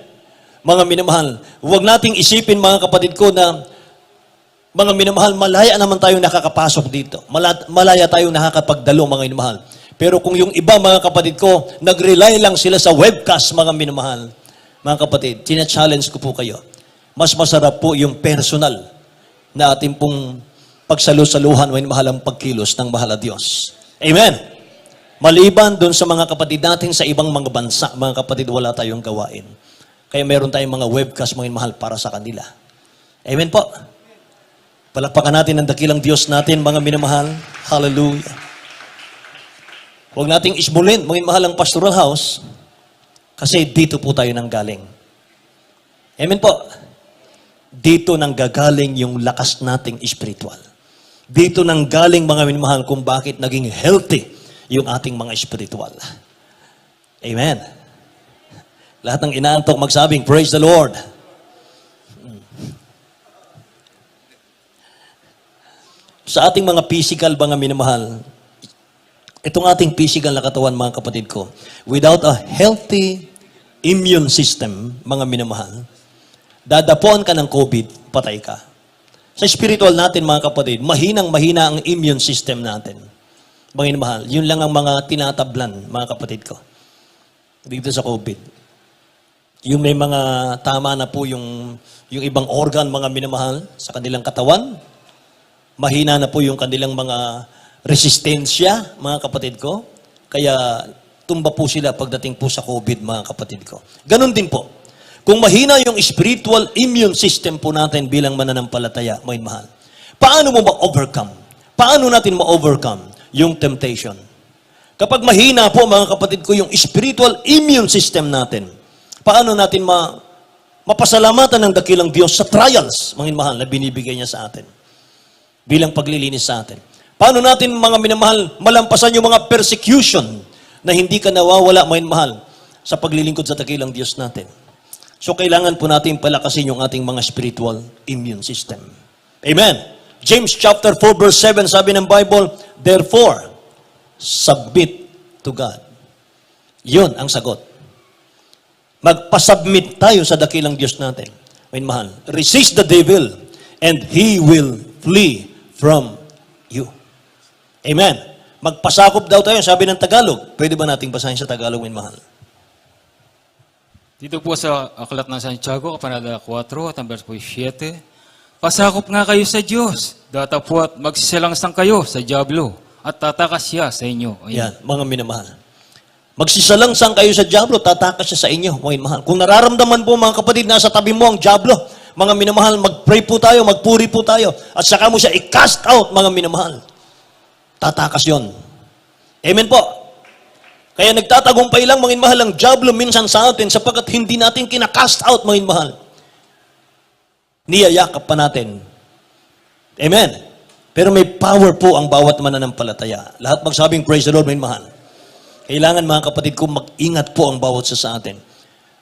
Mga minamahal, huwag nating isipin, mga kapatid ko, na mga minamahal, malaya naman tayong nakakapasok dito. Malaya tayong nakakapagdalo, mga minamahal. Pero kung yung iba, mga kapatid ko, nag-rely lang sila sa webcast, mga minamahal, mga kapatid, tina-challenge ko po kayo. Mas masarap po yung personal na ating pong pagsalusaluhan, mga minamahal, ang pagkilos ng mahal na Diyos. Amen. Maliban doon sa mga kapatid natin sa ibang mga bansa, mga kapatid, wala tayong gawain. Kaya meron tayong mga webcast, mga minamahal, para sa kanila. Amen po. Palakpakan natin ang dakilang Diyos natin, mga minamahal. Hallelujah. Huwag nating isbulin, mga minamahal, ang pastoral house, kasi dito po tayo nanggaling. Amen po. Dito nanggagaling yung lakas nating espiritual. Dito nanggaling, mga minamahal, kung bakit naging healthy yung ating mga espiritual. Amen. Lahat ng inaantok magsabing, praise the Lord. Sa ating mga physical, mga minamahal, itong ating physical na katawan, mga kapatid ko, without a healthy immune system, mga minamahal, dadapuan ka ng COVID, patay ka. Sa spiritual natin, mga kapatid, mahinang-mahina ang immune system natin. Mga minamahal, yun lang ang mga tinatablan, mga kapatid ko, dito sa COVID. Yung may mga tama na po yung ibang organ, mga minamahal, sa kanilang katawan, mahina na po yung kanilang mga resistensya, mga kapatid ko. Kaya tumba po sila pagdating po sa COVID, mga kapatid ko. Ganon din po. Kung mahina yung spiritual immune system po natin bilang mananampalataya, mga mahal, paano mo ma-overcome? Paano natin ma-overcome yung temptation? Kapag mahina po, mga kapatid ko, yung spiritual immune system natin, paano natin mapasalamatan ng dakilang Diyos sa trials, mga mahal, na binibigay niya sa atin? Bilang paglilinis sa atin. Paano natin, mga minamahal, malampasan yung mga persecution na hindi ka nawawala, mga minamahal, sa paglilingkod sa dakilang Diyos natin? So, kailangan po natin palakasin yung ating mga spiritual immune system. Amen. James chapter 4 verse 7, sabi ng Bible, therefore, submit to God. Yun ang sagot. Magpasubmit tayo sa dakilang Diyos natin. Mga minamahal, resist the devil and he will flee from you. Amen. Magpasakop daw tayo, sabi ng Tagalog. Pwede ba nating basahin sa Tagalog, minamahal? Dito po sa Aklat ng Santiago, Kabanata 4, at ang verse po 7, pasakop nga kayo sa Diyos, datapwat magsisalangsang kayo sa diablo, at tatakas siya sa inyo. Ayan. Yan, mga minamahal. Magsisalangsang kayo sa diablo, tatakas siya sa inyo, mga minamahal. Kung nararamdaman po, mga kapatid, nasa tabi mo ang diablo, mga minamahal, mag-pray po tayo, magpuri po tayo, at saka mo siya i-cast out, mga minamahal. Tatakas yon. Amen po. Kaya nagtatagumpay lang, mga minamahal, ang diablo minsan sa atin sapagkat hindi natin kinakast out, mga minamahal. Niyayakap pa natin. Amen. Pero may power po ang bawat mananampalataya. Lahat magsabing, praise the Lord, mga minamahal. Kailangan, mga kapatid ko, mag-ingat po ang bawat sa atin.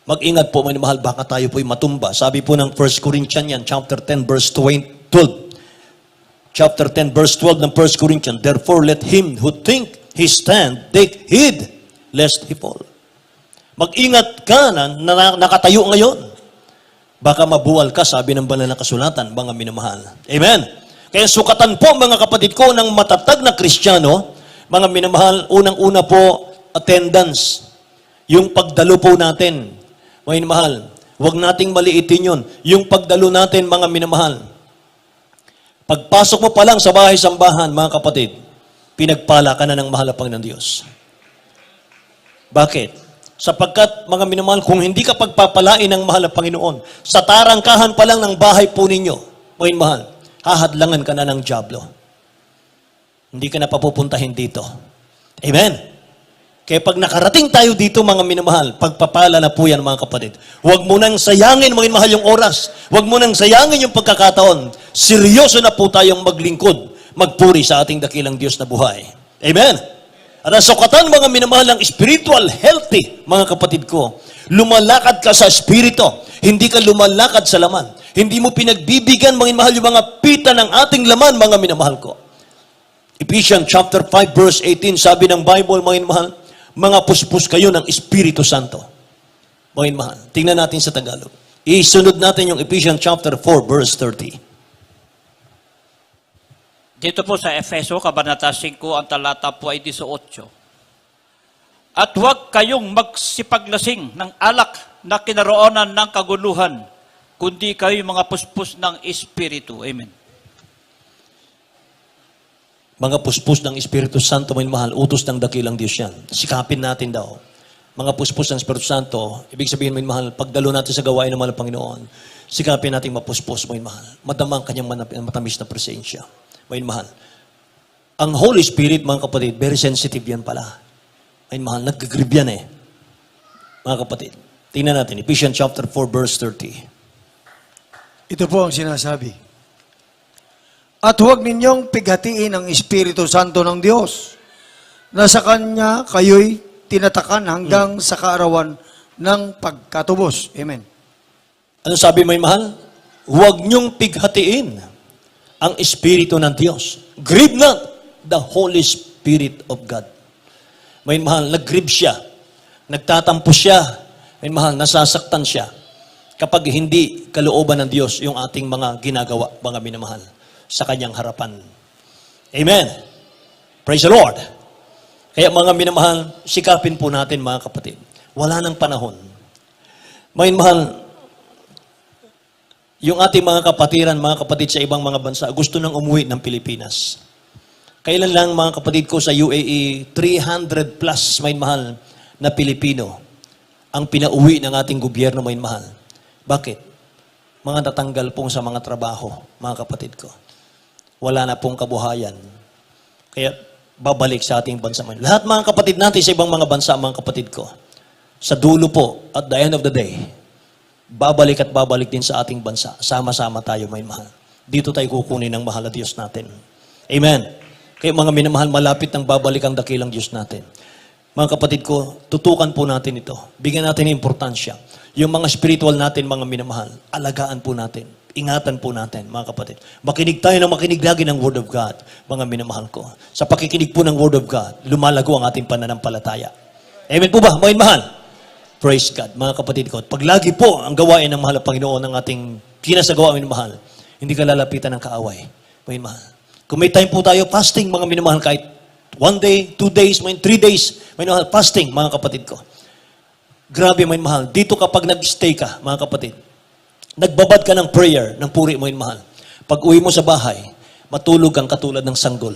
Mag-ingat po, mga mahal, baka tayo po'y matumba. Sabi po ng 1 Corinthians yan, chapter 10, verse 12. Chapter 10, verse 12 ng 1 Corinthians. Therefore, let him who think he stand, take heed, lest he fall. Mag-ingat ka na nakatayo ngayon. Baka mabuwal ka, sabi ng banal na kasulatan, mga minamahal. Amen. Kaya sukatan po, mga kapatid ko, ng matatag na Kristiyano, mga minamahal, unang-una po, attendance. Yung pagdalo po natin. Mga minamahal, huwag nating maliitin yun. Yung pagdalo natin, mga minamahal. Pagpasok mo pa lang sa bahay-sambahan, mga kapatid, pinagpala ka na ng mahalapang ng Diyos. Bakit? Sapagkat, mga minamahal, kung hindi ka pagpapalain ng mahal na Panginoon, sa tarangkahan pa lang ng bahay po ninyo, mga minamahal, hahadlangan ka na ng diablo. Hindi ka na papupuntahin dito. Amen? Kaya pag nakarating tayo dito, mga minamahal, pagpapala na po yan, mga kapatid. Huwag mo nang sayangin, mga minamahal, yung oras. Huwag mo nang sayangin yung pagkakataon. Seryoso na po tayong maglingkod, magpuri sa ating dakilang Diyos na buhay. Amen? At ang sukatan, mga minamahal, ng spiritual healthy, mga kapatid ko, lumalakad ka sa espiritu. Hindi ka lumalakad sa laman. Hindi mo pinagbibigyan, mga minamahal, yung mga pita ng ating laman, mga minamahal ko. Ephesians chapter 5 verse 18, sabi ng Bible, mga minamahal, mga puspos kayo ng Espiritu Santo. Mga minamahal, tingnan natin sa Tagalog. Isunod natin yung Ephesians chapter 4 verse 30. Dito po sa Efeso, Kabanata 5, ang talata po ay 18. At huwag kayong magsipaglasing ng alak na kinaroonan ng kaguluhan, kundi kayo mga puspos ng Espiritu. Amen. Mga puspos ng Espiritu Santo, may mahal, utos ng dakilang Diyos yan. Sikapin natin daw. Mga puspos ng Espiritu Santo, ibig sabihin, may mahal, pagdalo natin sa gawain ng mahal ng Panginoon, sikapin natin mapuspos, may mahal. Madama ang kanyang matamis na presensya. May mahal. Ang Holy Spirit, mga kapatid, very sensitive yan pala. May mahal, nag-grieve yan eh. Mga kapatid, tingnan natin, Ephesians chapter 4, verse 30. Ito po ang sinasabi. At huwag ninyong pighatiin ang Espiritu Santo ng Diyos, na sa Kanya kayo'y tinatakan hanggang sa kaarawan ng pagkatubos. Amen. Ano sabi, may mahal? Huwag niyong pighatiin ang Espiritu ng Diyos. Grieve not the Holy Spirit of God. May mahal, nag-grieve siya. Nagtatampo siya. May mahal, nasasaktan siya. Kapag hindi kalooban ng Diyos yung ating mga ginagawa, mga minamahal, sa Kanyang harapan. Amen. Praise the Lord. Kaya mga minamahal, sikapin po natin, mga kapatid. Wala nang panahon. Mga minamahal, yung ating mga kapatiran, mga kapatid sa ibang mga bansa, gusto nang umuwi ng Pilipinas. Kailan lang, mga kapatid ko, sa UAE, 300 plus, may mahal, na Pilipino ang pinauwi ng ating gobyerno, may mahal. Bakit? Mga natanggal pong sa mga trabaho, mga kapatid ko. Wala na pong kabuhayan. Kaya babalik sa ating bansa. Lahat mga kapatid natin sa ibang mga bansa, mga kapatid ko, sa dulo po, at the end of the day, babalik at babalik din sa ating bansa. Sama-sama tayo, may mahal. Dito tayo kukunin ng mahal na Diyos natin. Amen. Kaya mga minamahal, malapit ng babalik ang dakilang Diyos natin. Mga kapatid ko, tutukan po natin ito. Bigyan natin ng importansya. Yung mga spiritual natin, mga minamahal, alagaan po natin. Ingatan po natin, mga kapatid. Makinig tayo ng makinig lagi ng Word of God, mga minamahal ko. Sa pakikinig po ng Word of God, lumalago ang ating pananampalataya. Amen po ba, mga minamahal? Praise God, mga kapatid ko. Pag lagi po ang gawain ng mahal na Panginoon ng ating kinasagawa, mga minamahal, hindi ka lalapitan ng kaaway, mga minamahal. Kung may time po tayo, fasting, mga minamahal, kahit 1 day, 2 days, 3 days, mga minamahal, fasting, mga kapatid ko. Grabe, mga minamahal. Dito kapag nag-stay ka, mga kapatid, nagbabad ka ng prayer, ng puri, mga minamahal. Pag uwi mo sa bahay, matulog kang katulad ng sanggol.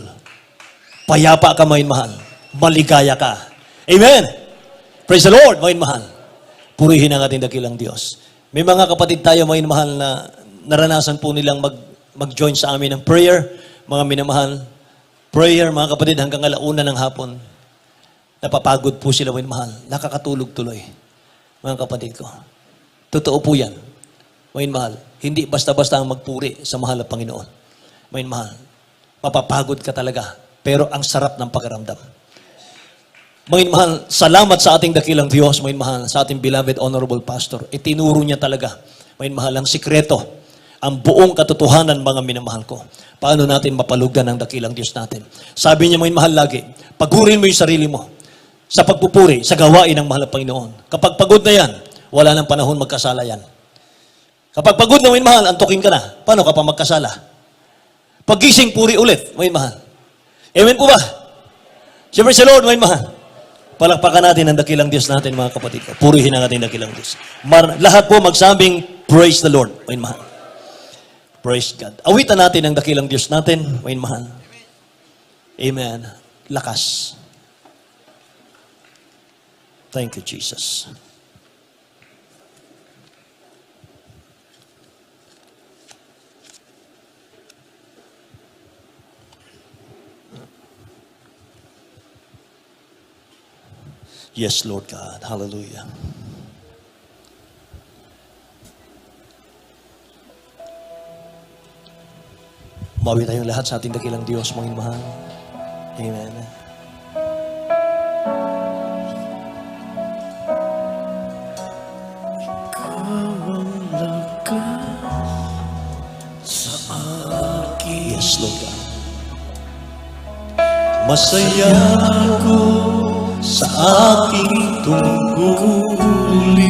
Payapa ka, mga minamahal. Maligaya ka. Amen! Praise the Lord, mga minamahal. Purihin ang ating dakilang Diyos. May mga kapatid tayo, mga minamahal, na naranasan po nilang mag-join sa amin ng prayer. Mga minamahal, prayer, mga kapatid, hanggang alauna ng hapon. Napapagod po sila, mga minamahal. Nakakatulog tuloy. Mga kapatid ko. Totoo po yan. Mga minamahal, hindi basta-basta ang magpuri sa mahal na Panginoon. Mga minamahal, mapapagod ka talaga. Pero ang sarap ng pakiramdam. Mga minamahal, salamat sa ating dakilang Diyos, mga minamahal, sa ating beloved honorable pastor. Itinuro niya talaga, mga minamahal, ang sikreto, ang buong katotohanan, mga minamahal ko. Paano natin mapalugan ang dakilang Diyos natin? Sabi niya, mga minamahal, lagi, pagurin mo yung sarili mo sa pagpupuri, sa gawain ng mahal na Panginoon. Kapag pagod na yan, wala nang panahon magkasala yan. Kapag pagod na, mga minamahal, antukin ka na. Paano ka pa magkasala? Paggising, puri ulit, mga minamahal. Amen po ba? Siyempre sa Lord, mga minamahal. Palakpakan natin ang dakilang Diyos natin, mga kapatid ko. Purihin ang ating dakilang Diyos. Lahat po magsabing, praise the Lord, mga minamahal. Praise God. Awitan natin ang dakilang Diyos natin, mga minamahal. Amen. Lakas. Thank you, Jesus. Yes, Lord God. Hallelujah. Mawi tayong lahat sa ating dakilang Diyos, mga mahal. Amen. Lord God. Masaya ako sa aking tungkulin.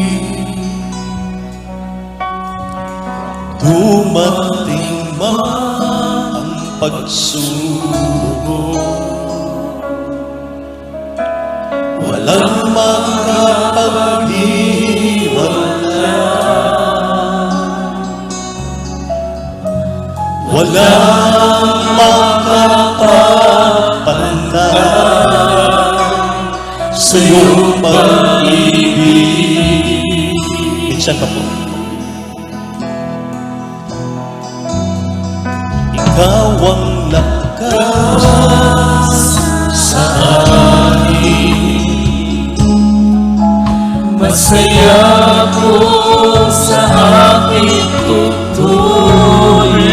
Dumating man ang pagsubok, walang makapaghiwala, walang makapapantay sa iyong pag-ibig. Minsan pa po. Ikaw ang lakas sa akin. Masaya ko sa aking tutuloy.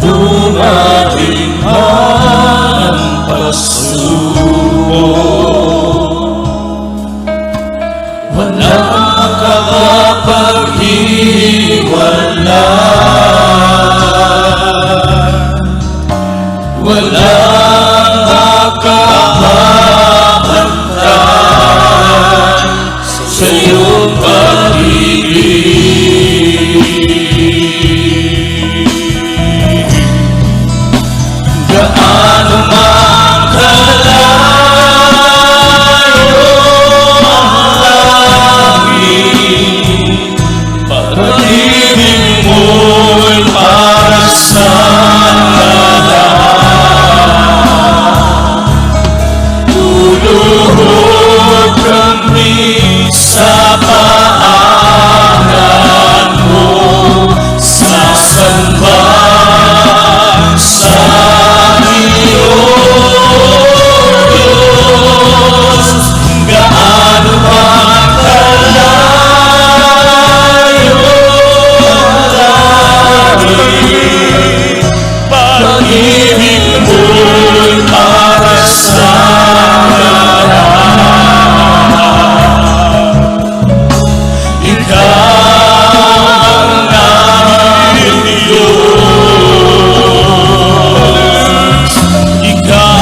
Dumating man ang pagsubok, walang makakapaghiwala, walang makakapagpantay sa iyong pag-ibig. Gaano man kalayo ang langit, pag-ibig mo'y para sa lahat. Luluhod kami sa paanan mo, sasamba sa iyo, Diyos. Gaano man kalayo ang langit, pag-ibig mo'y para sa lahat. Ikaw ang aming Diyos, ikaw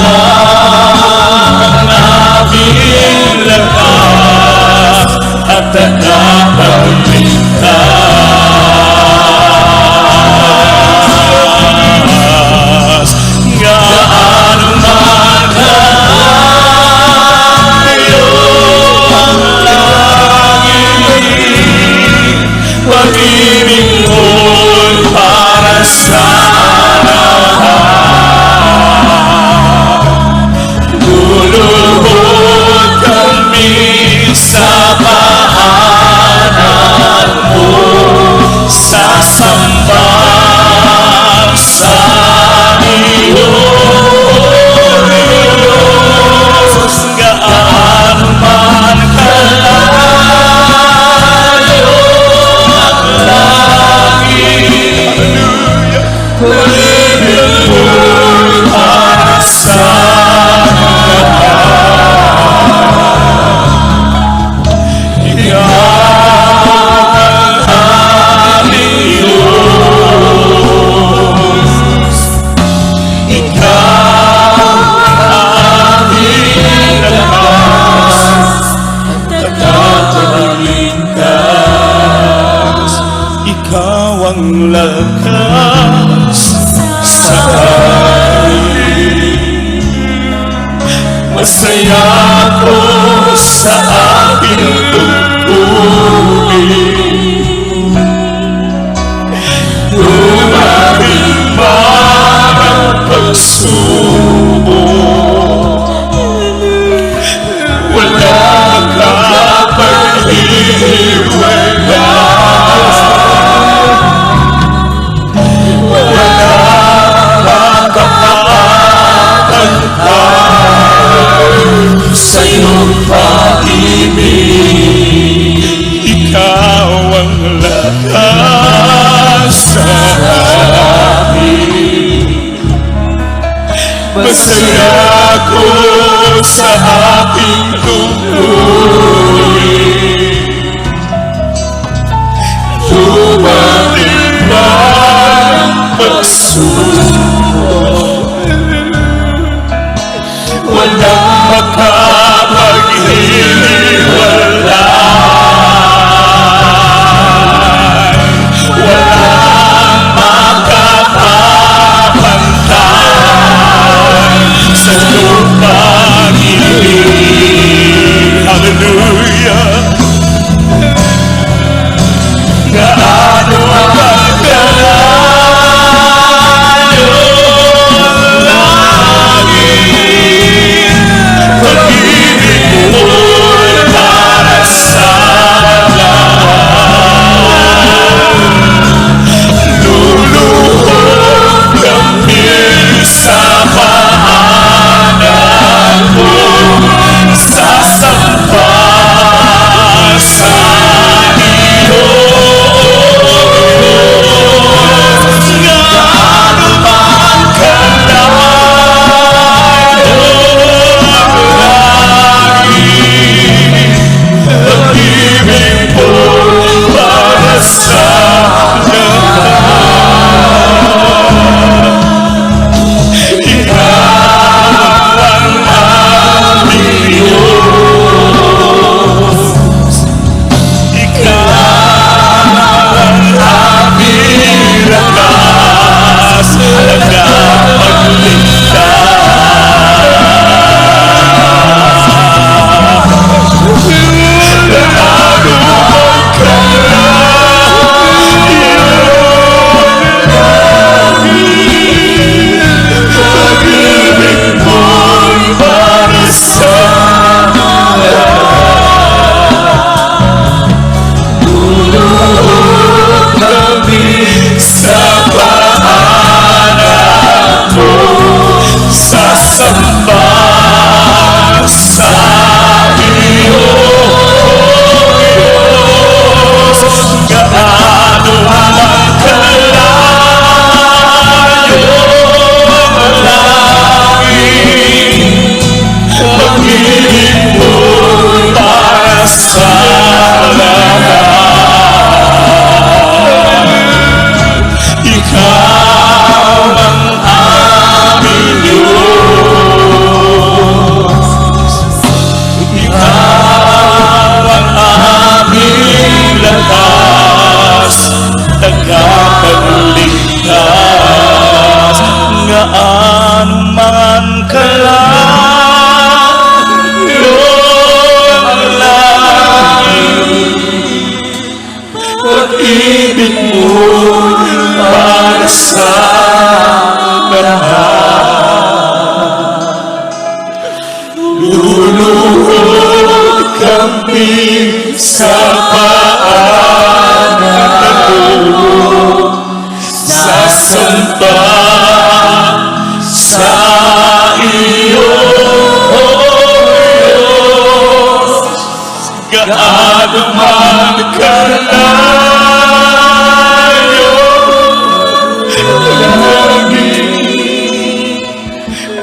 ang aming lakas at tagapagligtas. Gaano man kalayo ang langit, pag-ibig mo'y para sa lahat. Luluhod kami sa paanan mo, sasamba sa iyo, Diyos. Gaano man kalayo ang langit, pag-ibig mo'y para sa lahat. Ikaw ang aming Diyos, ikaw ang aming lakas at tagapagligtas. Ikaw ang lakas sa akin. Masaya ako sa aking tungkulin. Dumating man ang pagsubok, walang makapaghiwala, walang makakapagpantay sa iyong pag-ibig. Ikaw ang lakas sa akin. Masaya ako sa aking tungkulin. Dumating man magsuko. Walang makapaghiwalay. Walang makapapantay sa lupang ibig. Hallelujah. Gaano ang kalayo langit, pag-ibig mo'y para sa lahat. Luluhod kami sa paanan mo, sasamba sa iyo. Gaano man kalayo langit, pag-ibig mo para sa lahat. Ikaw ang aming Diyos. Ikaw ang aming lakas, pag-ibig mo'y para sa luluhod kami sa paanan mo, sasamba sa iyo. Gaano man kalayo langit, pag-ibig mo'y para sa lahat. Ikaw ang aming Diyos. Ikaw ang aming lakas, tagapagligtas. Gaano man kalayo ang langit, pag-ibig mo para sa lahat. Luluhod kami sa paanan mo, sasamba sa iyo. Gaano man kalayo langit,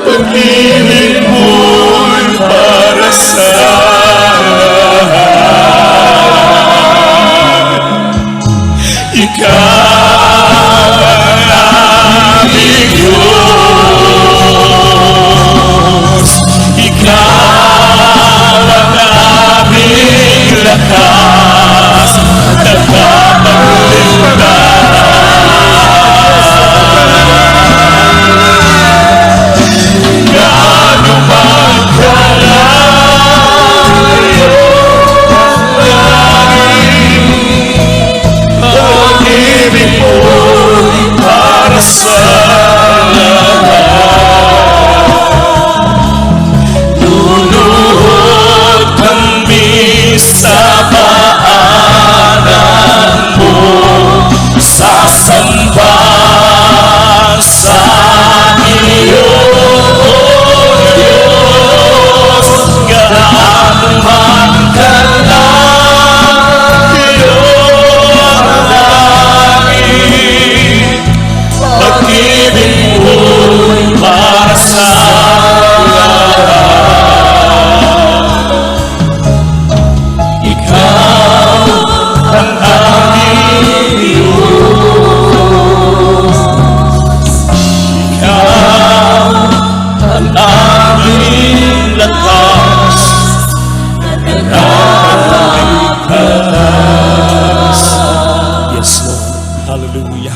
pag-ibig mo'y para sa lahat. Ikaw ang aming Diyos. Ikaw ang aming lakas,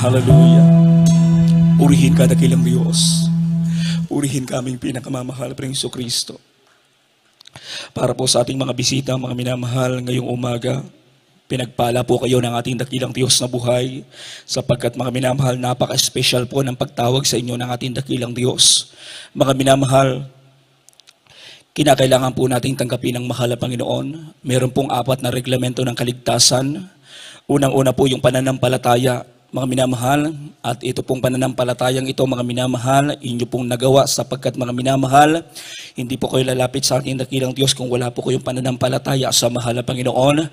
hallelujah. Purihin ka, dakilang Diyos. Purihin ka aming pinakamamahal, Panginoong Jesucristo. Para po sa ating mga bisita, mga minamahal, ngayong umaga, pinagpala po kayo ng ating dakilang Diyos na buhay, sapagkat mga minamahal, napaka-special po ng pagtawag sa inyo ng ating dakilang Diyos. Mga minamahal, kinakailangan po nating tanggapin ang mahal na Panginoon. Meron pong 4 na reglamento ng kaligtasan. Unang-una po yung pananampalataya, mga minamahal, at ito pong pananampalatayang ito, mga minamahal, inyo pong nagawa sapagkat mga minamahal, hindi po kayo lalapit sa ating dakilang Diyos kung wala po kayong pananampalataya sa mahal na Panginoon.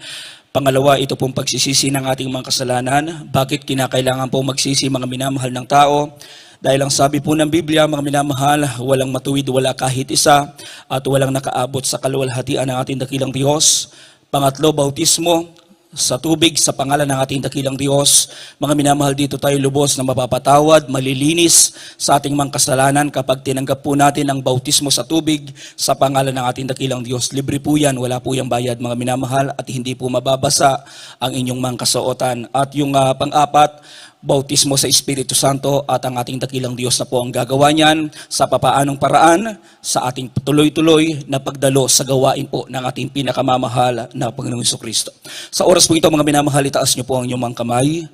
Pangalawa, ito pong pagsisisi ng ating mga kasalanan. Bakit kinakailangan po magsisi, mga minamahal ng tao? Dahil ang sabi po ng Biblia, mga minamahal, walang matuwid, wala kahit isa, at walang nakaabot sa kaluwalhatian ng ating dakilang Diyos. Pangatlo, bautismo sa tubig, sa pangalan ng ating dakilang Diyos. Mga minamahal, dito tayo lubos na mapapatawad, malilinis sa ating mga kasalanan kapag tinanggap po natin ang bautismo sa tubig sa pangalan ng ating dakilang Diyos. Libre po yan, wala po yung bayad, mga minamahal, at hindi po mababasa ang inyong mga kasuotan. At yung pang-apat, bautismo sa Espiritu Santo, at ang ating dakilang Diyos na po ang gagawa niyan sa papaanong paraan sa ating tuloy-tuloy na pagdalo sa gawain po ng ating pinakamamahal na Panginoong Jesucristo. Sa oras po ito, mga minamahal, itaas niyo po ang inyong mga kamay,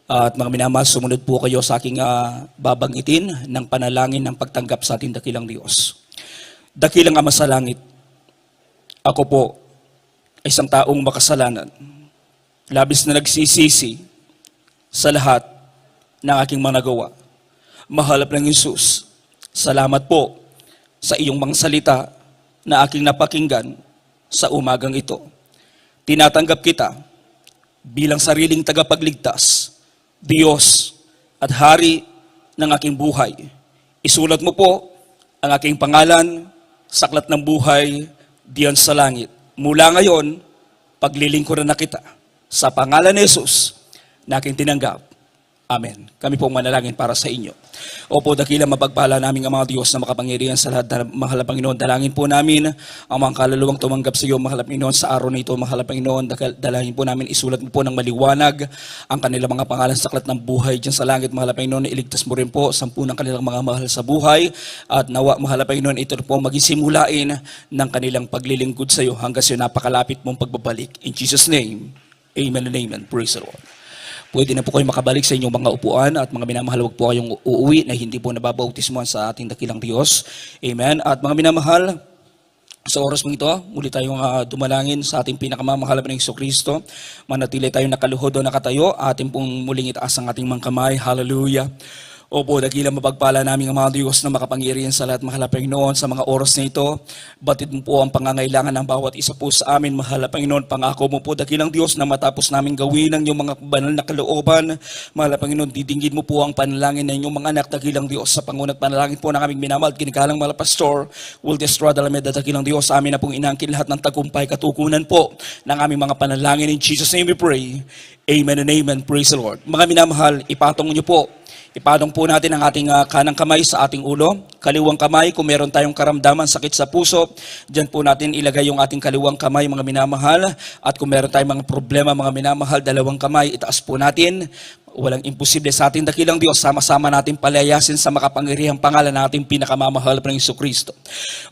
at mga minamahal, sumunod po kayo sa aking babanggitin ng panalangin ng pagtanggap sa ating dakilang Diyos. Dakilang Ama sa langit, ako po ay isang taong makasalanan, labis na nagsisisi sa lahat ng aking mga nagawa. Mahal ng Jesus, salamat po sa iyong mga salita na aking napakinggan sa umagang ito. Tinatanggap kita bilang sariling tagapagligtas, Diyos at Hari ng aking buhay. Isulat mo po ang aking pangalan sa aklat ng buhay diyan sa langit. Mula ngayon, paglilingkuran na kita sa pangalan ni Jesus na aking tinanggap. Amen. Kami pong manalangin para sa inyo. Opo, dakilang mapagpala namin ang mga Diyos na makapangyarihan sa lahat, mahal na Panginoon. Dalangin po namin ang mga kaluluwang tumanggap sa iyo, mahal na Panginoon, sa araw na ito, mahal na Panginoon. Dalangin po namin, isulat mo po ng maliwanag ang kanilang mga pangalan sa aklat ng buhay dyan sa langit, mahal na Panginoon. Iligtas mo rin po 10 ng kanilang mga mahal sa buhay, at nawa, mahal na Panginoon, ito po maging simulain ng kanilang paglilingkod sa iyo hanggang sa napakalapit mong pagbabalik. In Jesus' name, amen and amen. Praise the Lord. Pwede na po kayo makabalik sa inyong mga upuan, at mga minamahal, huwag po kayong uuwi na hindi po nababautismuhan sa ating dakilang Diyos. Amen. At mga minamahal, sa oras mong ito, muli tayong dumalangin sa ating pinakamamahal na Jesucristo. Manatili tayong nakaluhod o nakatayo, ating pong muling itaas ang ating mga kamay. Hallelujah. Opo, dakilang mapagpala namin ang mga Diyos na makapangyarihan sa lahat, mahal na Panginoon, sa mga oras na ito. Batid mo po ang pangangailangan ng bawat isa po sa amin, mahal na Panginoon. Pangako mo po, dakilang Diyos, na matapos namin gawin ang iyong mga banal na kalooban, mahal na Panginoon, didinggin mo po ang panalangin ng inyong mga anak, dakilang Diyos, sa pangunat panalangin po ng aming minamahal, kinikalang mahal pastor, will destroy the lameda, dakilang Diyos, amin na pong inangkin lahat ng tagumpay, katukunan po ng aming mga panalangin. In Jesus' name we pray. Amen and amen. Praise the Lord. Mga minamahal, ipatong niyo po. Ipadong po natin ang ating kanang kamay sa ating ulo. Kaliwang kamay, kung meron tayong karamdaman, sakit sa puso, dyan po natin ilagay yung ating kaliwang kamay, mga minamahal. At kung meron tayong mga problema, mga minamahal, dalawang kamay, itaas po natin. Walang imposible sa ating dakilang Diyos. Sama-sama natin palayasin sa makapangyarihang pangalan ng ating pinakamamahal na Jesucristo.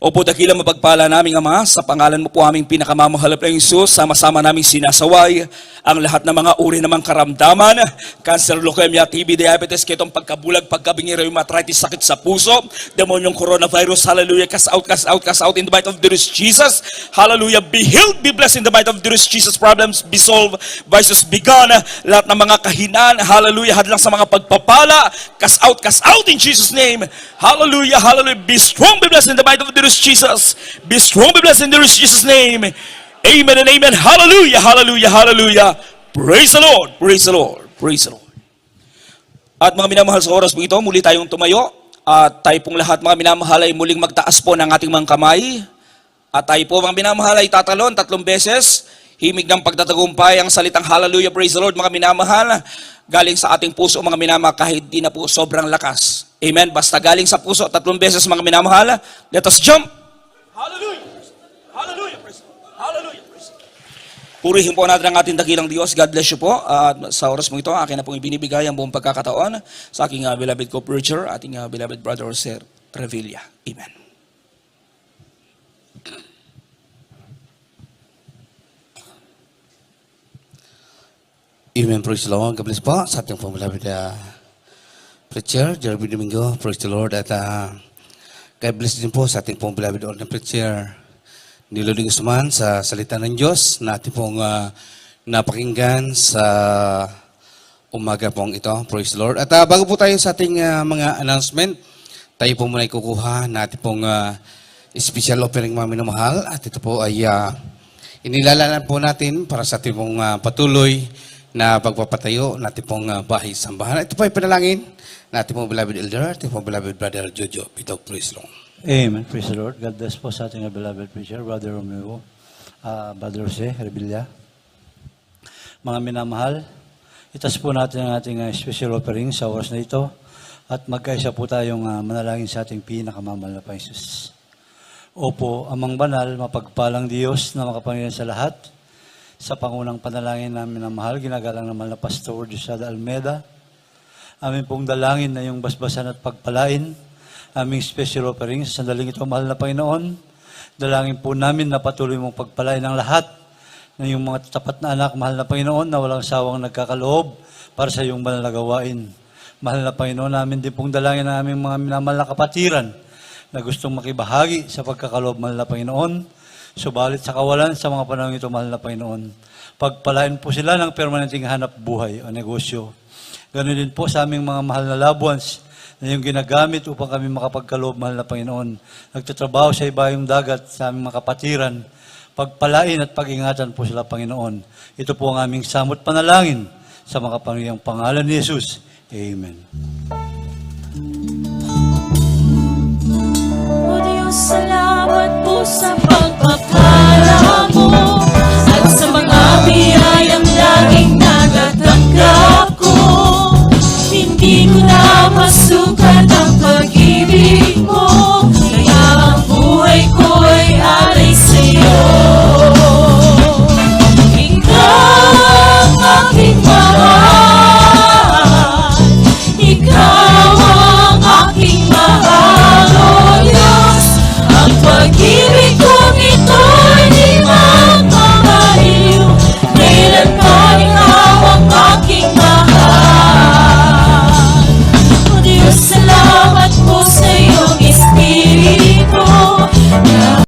Opo, dakilang mapagpala namin, Ama, sa pangalan mo po aming pinakamamahal na Jesus, sama-sama namin sinasaway ang lahat ng mga uri ng mga karamdaman, cancer, leukemia, TB, diabetes, ketong pagkabulag, pagkabingi, rheumatoid, sakit sa puso, demonyong coronavirus, hallelujah, cast out, cast out, cast out in the might of dearest Jesus, hallelujah, be healed, be blessed in the might of dearest Jesus, problems be solved, vices be gone, lahat ng mga kahinaan, hallelujah, hadlang sa mga pagpapala, cast out in Jesus' name, hallelujah, hallelujah, be strong, be blessed in the might of dearest Jesus, be strong, be blessed in dearest Jesus' name, amen and amen, hallelujah, hallelujah, hallelujah, praise the Lord, praise the Lord, praise the Lord. At mga minamahal, sa oras po ito, muli tayong tumayo. At tayo pong lahat, mga minamahal, ay muling magtaas po ng ating mga kamay. At tayo po, mga minamahal, ay tatalon 3 beses. Himig ng pagtatagumpay ang salitang hallelujah, praise the Lord, mga minamahal. Galing sa ating puso, mga minamahal, kahit di na po sobrang lakas. Amen? Basta galing sa puso, 3 beses, mga minamahal. Let us jump. Hallelujah. Hallelujah. Praise the Lord. Hallelujah. Praise the Lord. Purihin po natin ang ating dakilang Diyos. God bless you po. At sa oras mo ito, akin na pong ibinibigay ang buong pagkakataon sa aking beloved co-preacher, ating beloved brother Jose Revilla. Amen. Amen. Praise the Lord. God bless po sa ating pong beloved preacher, Jeremy Domingo. Praise the Lord. At God bless din po sa ating pong beloved na preacher, Niloding Usman, sa salita ng Diyos na ating pong napakinggan sa umaga pong ito. Praise the Lord. At bago po tayo sa ating mga announcement, tayo po muna ikukuha na ating pong special offering mga minamahal. At ito po ay inilalaan po natin para sa ating pong patuloy na pagpapatayo natin pong bahay sambahan. Ito po ay panalangin natin pong beloved elder, ating pong beloved brother Jojo. Ito, praise Lord. Amen. Praise the Lord. God bless po sa ating beloved preacher, Brother Romeo, Brother Jose Revilla. Mga minamahal, itas po natin ang ating special offering sa oras na ito at magkaisa po tayong manalangin sa ating pinakamamahal na Panginoon Jesus. Opo, amang banal, mapagpalang Diyos na makapangyarihan sa lahat, sa pangunang panalangin namin na mahal, ginagalang naman na Pastor Josada Almeida, amin pong dalangin na yung basbasan at pagpalain, aming special offering sa sandaling ito, mahal na Panginoon. Dalangin po namin na patuloy mong pagpalain ng lahat na yung mga tapat na anak, mahal na Panginoon, na walang sawang nagkakaloob para sa iyong banal na gawain. Mahal na Panginoon, namin din pong dalangin ng aming mga minamahal na kapatiran na gustong makibahagi sa pagkakaloob, mahal na Panginoon. Subalit sa kawalan sa mga panahon ito, mahal na Panginoon, pagpalain po sila ng permanenteng hanap buhay o negosyo. Ganoon din po sa aming mga mahal na loved ones na yung ginagamit upang kami makapagkaloob, mahal na Panginoon. Nagtatrabaho sa ibayong dagat sa aming mga kapatiran. Pagpalain at pag-ingatan po sila, Panginoon. Ito po ang aming samot panalangin sa mga pangyayang pangalan ni Jesus. Amen. O Diyos, salamat po sa pagpapala.